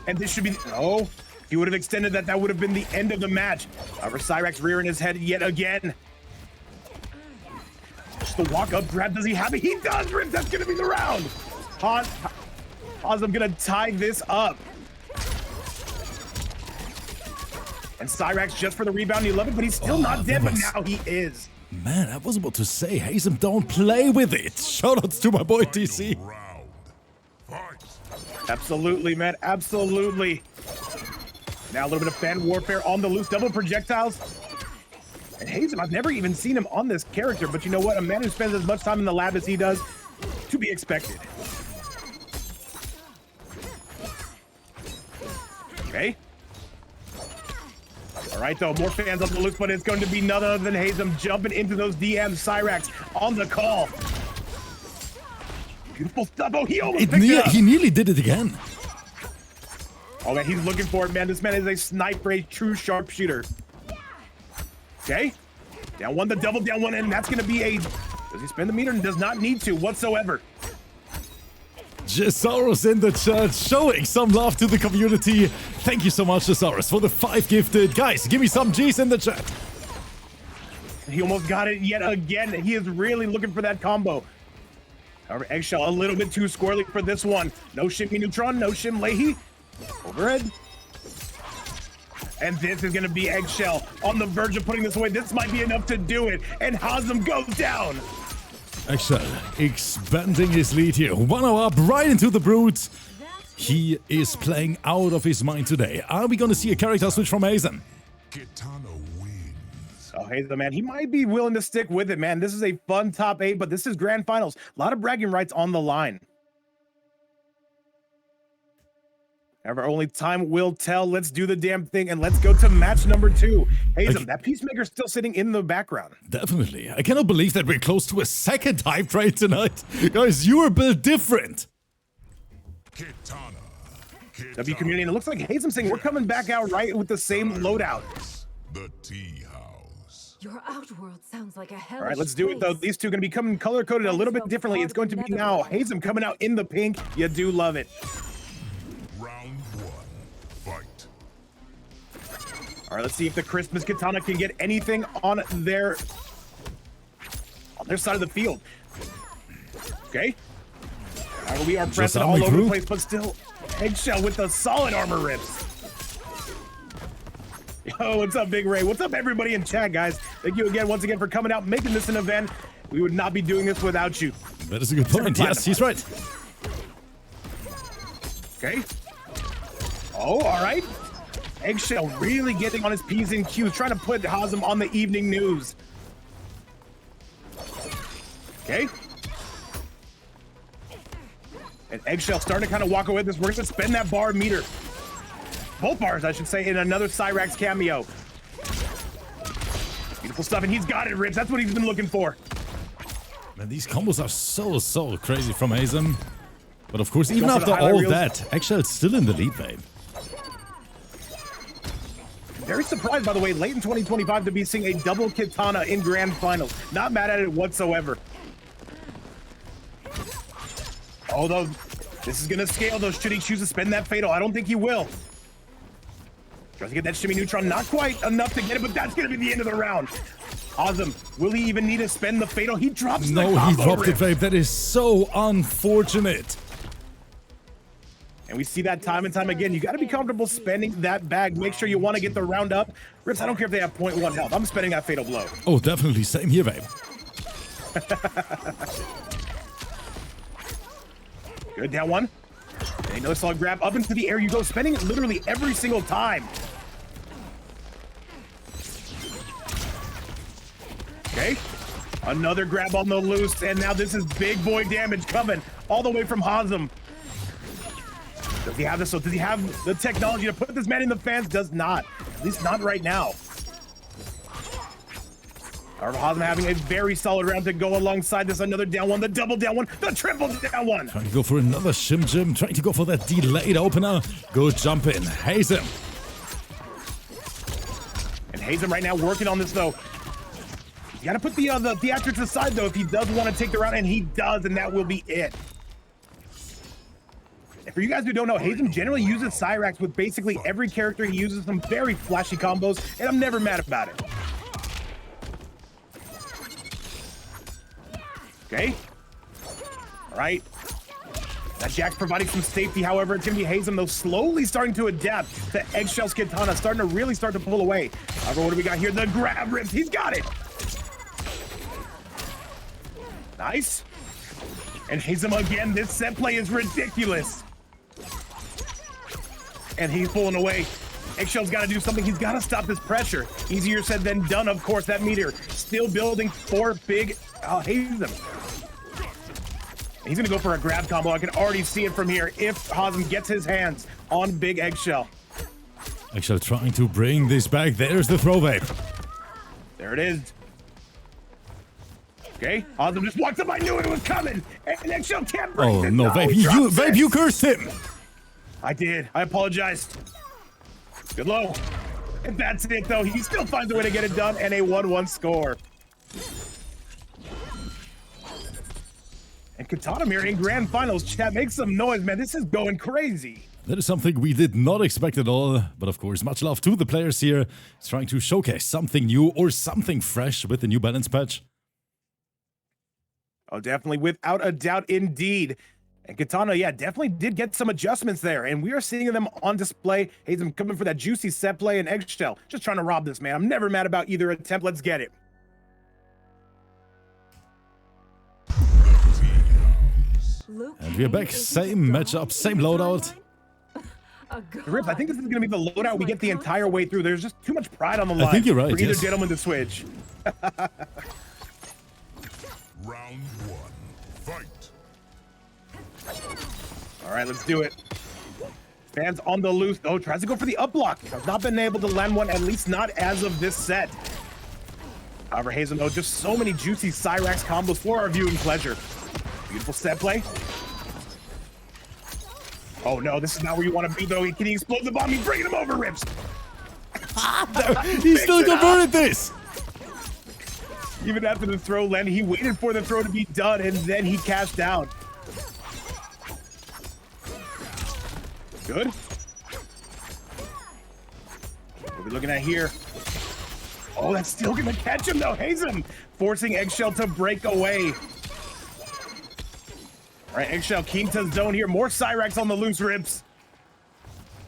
S2: And this should be... Oh, if he would have extended that, that would have been the end of the match. However, Cyrax rearing his head yet again. Just the walk-up grab. Does he have it? He does, Rip. That's going to be the round. HAZIM going to tie this up. And Cyrax just for the rebound. You love it, but he's still not dead, but now he is.
S1: Man, I was about to say, HAZIM, don't play with it. Shoutouts to my boy TC.
S2: Absolutely, man. Absolutely. Now a little bit of fan warfare on the loose. Double projectiles. And HAZIM, I've never even seen him on this character, but you know what? A man who spends as much time in the lab as he does, to be expected. Okay. All right, though, more fans on the loose, but it's going to be none other than HAZIM jumping into those DMs. Cyrax on the call. Beautiful stuff. Oh, he almost picked it up.
S1: He nearly did it again.
S2: Oh, man, he's looking for it, man. This man is a sniper, a true sharpshooter. Okay. Down one, the double down one, and that's going to be a... Does he spin the meter? Does not need to whatsoever.
S1: Jesaurus in the chat, showing some love to the community. Thank you so much, Jesaurus, for the 5 gifted. Guys, give me some G's in the chat.
S2: He almost got it yet again. He is really looking for that combo. However, Eggshell a little bit too squirrely for this one. No Shimmy Neutron, no Shim Leahy. Overhead. And this is going to be Eggshell on the verge of putting this away. This might be enough to do it. And HAZIM goes down.
S1: Eggshell expanding his lead here. 1-0 up right into the brute. He is playing out of his mind today. Are we going to see a character switch from HAZIM?
S3: Kitana wins.
S2: Oh, HAZIM, man, he might be willing to stick with it, man. This is a fun top 8, but this is grand finals. A lot of bragging rights on the line. However, only time will tell. Let's do the damn thing, and let's go to match number 2. HAZIM, that Peacemaker's still sitting in the background.
S1: Definitely. I cannot believe that we're close to a second hype trade tonight. Guys, you are built different.
S3: Kitana.
S2: W community, and it looks like HAZIM saying we're coming back out right with the same loadout.
S3: The tea house.
S6: Your outworld sounds like a hell.
S2: All right, let's do it, though. These two are going to be coming color-coded a little bit differently. It's going to be now HAZIM coming out in the pink. You do love it.
S3: Round 1. Fight.
S2: All right, let's see if the Christmas Katana can get anything on their side of the field. Okay. All right, we are pressing all over the place, but still, Eggshell with the solid armor rips. Yo, what's up, Big Ray? What's up, everybody in chat, guys? Thank you again, once again, for coming out, making this an event. We would not be doing this without you.
S1: That is a good point. Yes, he's right.
S2: Okay. Oh, all right. Eggshell really getting on his P's and Q's, trying to put HAZIM on the evening news. Okay. And Eggshell starting to kind of walk away with this. We're going to spend that bar meter. Both bars, I should say, in another Cyrax cameo. Beautiful stuff, and he's got it, Ribs. That's what he's been looking for.
S1: Man, these combos are so crazy from HAZIM. But of course, even after all that, Eggshell's still in the lead, babe.
S2: Very surprised, by the way, late in 2025 to be seeing a double Katana in Grand Finals. Not mad at it whatsoever. Although, this is going to scale, though. Should he choose to spend that Fatal? I don't think he will. Tries to get that Shimmy Neutron. Not quite enough to get it, but that's going to be the end of the round. HAZIM, will he even need to spend the Fatal? He drops the combo.
S1: No, he dropped it, babe. That is so unfortunate.
S2: And we see that time and time again. You got to be comfortable spending that bag. Make sure you want to get the round up. Rips, I don't care if they have 0.1 health. I'm spending that Fatal Blow.
S1: Oh, definitely. Same here, babe.
S2: Good, down one. And another solid grab. Up into the air you go, spending it literally every single time. Okay. Another grab on the loose, and now this is big boy damage coming all the way from HAZIM. Does he have this? So does he have the technology to put this man in the fans? Does not. At least not right now. However, HAZIM having a very solid round to go alongside this. Another down one, the double down one, the triple down one.
S1: Trying to go for another Shim Jim. Trying to go for that delayed opener. Good jump in. HAZIM.
S2: And HAZIM right now working on this, though. He's got to put the theatrics aside, though, if he does want to take the round, and he does, and that will be it. And for you guys who don't know, HAZIM generally uses Cyrax with basically every character. He uses some very flashy combos, and I'm never mad about it. Okay. All right. That Jack's providing some safety. However, it's going to be HAZIM, though, slowly starting to adapt to Eggshell's Katana, starting to really start to pull away. However, what do we got here? The grab rips. He's got it. Nice. And HAZIM again. This set play is ridiculous. And he's pulling away. Eggshell's got to do something. He's got to stop this pressure. Easier said than done, of course. That meter still building for big HAZIM. He's going to go for a grab combo. I can already see it from here if HAZIM gets his hands on big Eggshell.
S1: Eggshell trying to bring this back. There's the throw, babe.
S2: There it is. Okay, HAZIM just walks up. I knew it was coming. And Eggshell can't break it.
S1: Oh, no, babe. You cursed him.
S2: I did. I apologized. Good low. And that's it, though. He still finds a way to get it done, and a 1-1 score. And Katana Mirror in Grand Finals, chat, make some noise, man. This is going crazy.
S1: That is something we did not expect at all. But of course, much love to the players here. Trying to showcase something new or something fresh with the new balance patch.
S2: Oh, definitely. Without a doubt, indeed. And Katana, yeah, definitely did get some adjustments there. And we are seeing them on display. HAZIM coming for that juicy set play, and Eggshell just trying to rob this, man. I'm never mad about either attempt. Let's get it.
S1: And we are back. Same matchup, same loadout.
S2: Rip, I think this is going to be the loadout we get the entire way through. There's just too much pride on the line.
S1: I think you're right,
S2: for either
S1: yes.
S2: gentleman to switch.
S3: Round one, fight.
S2: All right, let's do it. Fans on the loose. Oh, tries to go for the up block. Has not been able to land one, at least not as of this set. However, HAZIM, though, just so many juicy Cyrax combos for our viewing pleasure. Beautiful set play. Oh, no, this is not where you want to be, though. Can he explode the bomb? He's bringing him over, Rips.
S1: He still converted this.
S2: Even after the throw landed, he waited for the throw to be done, and then he cashed down. Good. What are we looking at here? Oh, that's still gonna catch him though. HAZIM forcing Eggshell to break away. All right, Eggshell keen to zone here. More Cyrax on the loose, Ribs.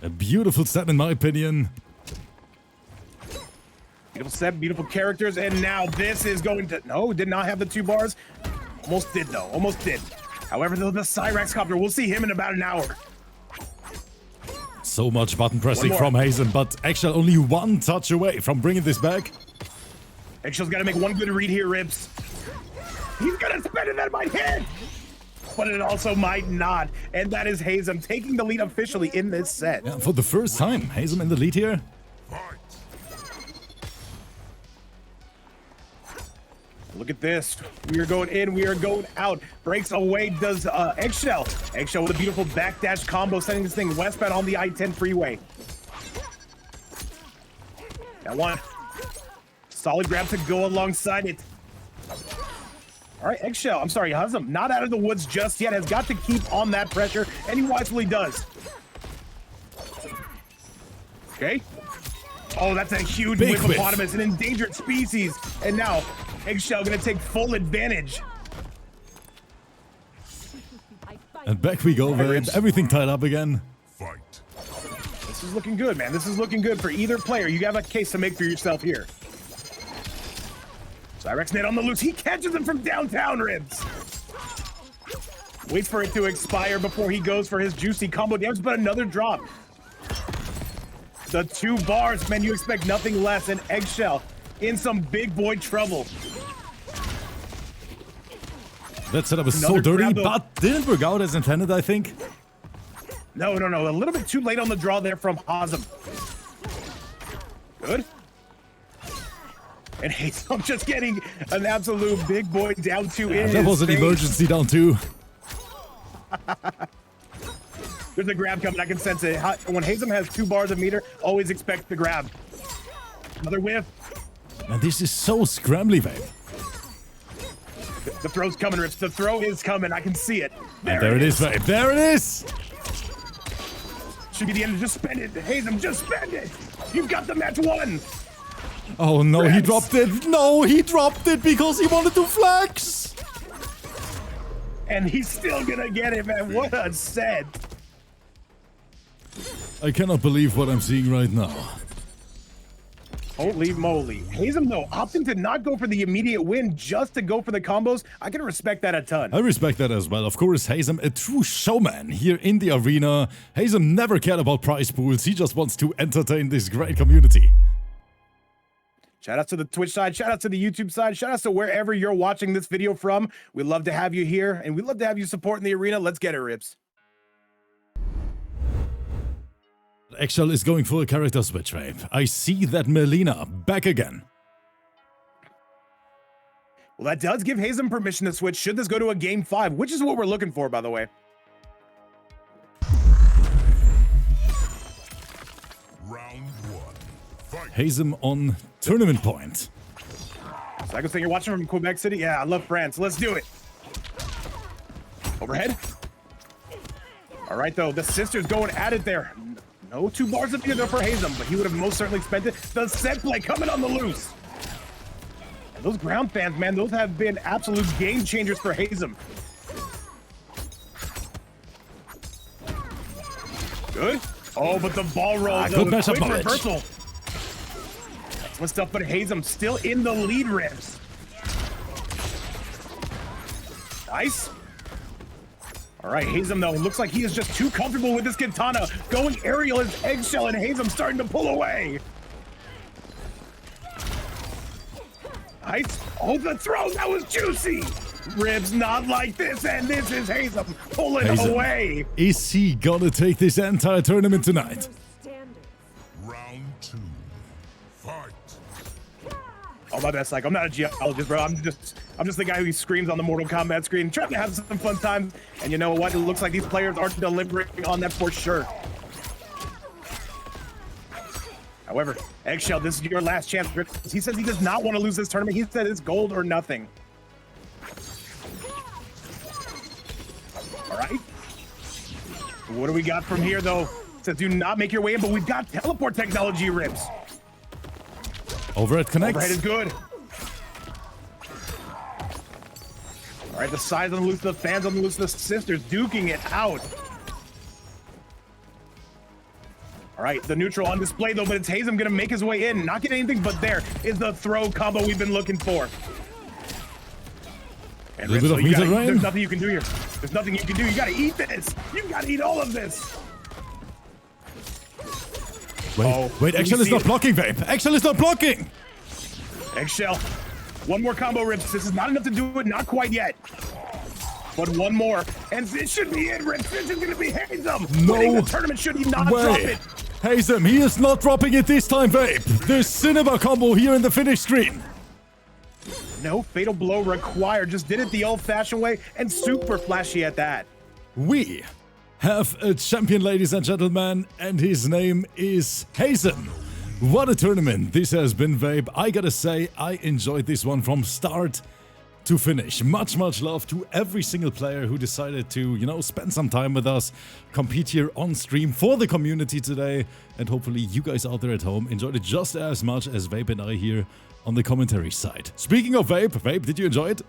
S1: A beautiful set in my opinion.
S2: Beautiful set, beautiful characters, and now this is going to... No, did not have the 2 bars. Almost did, though. Almost did. However, the Cyrax copter, we'll see him in about an hour.
S1: So much button pressing from HAZIM, but Eggshell only 1 touch away from bringing this back.
S2: Eggshell's got to make one good read here, Ribs. He's going to spin it, that might hit! But it also might not. And that is HAZIM taking the lead officially in this set.
S1: Yeah, for the first time, HAZIM in the lead here.
S2: Look at this. We are going in. We are going out. Breaks away does Eggshell. Eggshell with a beautiful backdash combo, sending this thing westbound on the I-10 freeway. That one. Solid grab to go alongside it. All right, Eggshell. I'm sorry, HAZIM. Not out of the woods just yet. Has got to keep on that pressure, and he wisely does. Okay. Oh, that's a huge hippopotamus, an endangered species. And now, Eggshell gonna take full advantage.
S1: And back we go, Vape. Everything tied up again.
S3: Fight.
S2: This is looking good, man. This is looking good for either player. You have a case to make for yourself here. Cyrax net on the loose. He catches him from downtown, Ribs. Waits for it to expire before he goes for his juicy combo damage, but another drop. The 2 bars, man, you expect nothing less. And Eggshell in some big boy trouble.
S1: That setup was so dirty, but didn't work out as intended, I think.
S2: No. A little bit too late on the draw there from HAZIM. Good. And HAZIM just getting an absolute big boy down 2 in
S1: that was an emergency down 2.
S2: There's a grab coming. I can sense it. When HAZIM has 2 bars of meter, always expect the grab. Another whiff.
S1: And this is so scrambly, Vape.
S2: The throw's coming, Rips. The throw is coming. I can see it.
S1: There it is, Vape. There it is.
S2: Should be the end. Just spend it. HAZIM, just spend it. You've got the match won.
S1: Oh, no,
S2: Rips.
S1: he dropped it. No, he dropped it because he wanted to flex.
S2: And he's still gonna get it, man. What a set.
S1: I cannot believe what I'm seeing right now.
S2: Holy moly. HAZIM, though, opting to not go for the immediate win, just to go for the combos. I can respect that a ton.
S1: I respect that as well. Of course, HAZIM, a true showman here in the arena. HAZIM never cared about prize pools. He just wants to entertain this great community.
S2: Shout out to the Twitch side, shout out to the YouTube side, shout out to wherever you're watching this video from. We'd love to have you here, and we'd love to have you supporting the arena. Let's get it, Rips.
S1: Eggshell is going for a character switch, Vape. I see that MILEENA back again.
S2: Well, that does give HAZIM permission to switch should this go to a game 5, which is what we're looking for, by the way.
S3: Round 1. Fight.
S1: HAZIM on tournament point.
S2: Second thing, you're watching from Quebec City? Yeah, I love France. Let's do it. Overhead. All right, though. The sisters going at it there. No 2 bars of either for HAZIM, but he would have most certainly spent it. The set play coming on the loose. And those ground fans, man, those have been absolute game changers for HAZIM. Good. Oh, but the ball roll,
S1: good matchup
S2: quick
S1: knowledge.
S2: reversal. Excellent stuff, but HAZIM still in the lead, Rips. Nice. All right, HAZIM, though, looks like he is just too comfortable with this katana. Going aerial as Eggshell, and HAZIM starting to pull away. Nice. Oh, the throw, that was juicy. Ribs, not like this, and this is HAZIM pulling away.
S1: Is he gonna take this entire tournament tonight?
S3: Round 2. Fight.
S2: Oh, my bad, Psych. I'm not a geologist, bro. I'm just the guy who screams on the Mortal Kombat screen, trying to have some fun time. And you know what? It looks like these players aren't delivering on that for sure. However, Eggshell, this is your last chance. He says he does not want to lose this tournament. He said it's gold or nothing. All right. What do we got from here, though? It says do not make your way in, but we've got teleport technology, Rips.
S1: Overhead connects.
S2: Overhead is good. All right, the sides on the loose, the fans on the loose, the sisters duking it out. All right, the neutral on display though, but it's HAZIM gonna make his way in. Not getting anything, but there is the throw combo we've been looking for. And
S1: a little bit of meter rain.
S2: There's nothing you can do here. There's nothing you can do. You gotta eat this. You gotta eat all of this.
S1: Wait, Eggshell is not blocking, Vape. Eggshell is not blocking.
S2: Eggshell. One more combo, Rips. This is not enough to do it. Not quite yet. But one more. And this should be it, Rips. This is going to be HAZIM. Winning the tournament should he not drop it.
S1: HAZIM, he is not dropping it this time, Vape. The cinema combo here in the finish screen.
S2: No fatal blow required. Just did it the old-fashioned way and super flashy at that.
S1: We have a champion, ladies and gentlemen, and his name is HAZIM. What a tournament this has been, Vape. I gotta say, I enjoyed this one from start to finish. Much love to every single player who decided to, you know, spend some time with us, compete here on stream for the community today, and hopefully you guys out there at home enjoyed it just as much as Vape and I here on the commentary side. Speaking of Vape, did you enjoy it?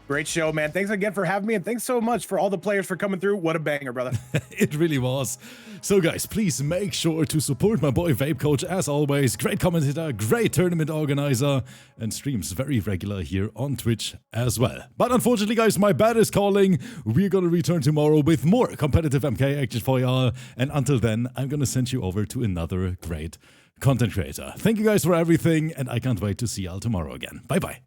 S2: Great show, man. Thanks again for having me, and thanks so much for all the players for coming through. What a banger, brother.
S1: It really was. So guys, please make sure to support my boy Vape Coach as always. Great commentator, great tournament organizer, and streams very regular here on Twitch as well. But unfortunately, guys, my bad is calling. We're gonna return tomorrow with more competitive MK action for y'all. And until then, I'm gonna send you over to another great content creator. Thank you guys for everything, and I can't wait to see y'all tomorrow again. Bye-bye.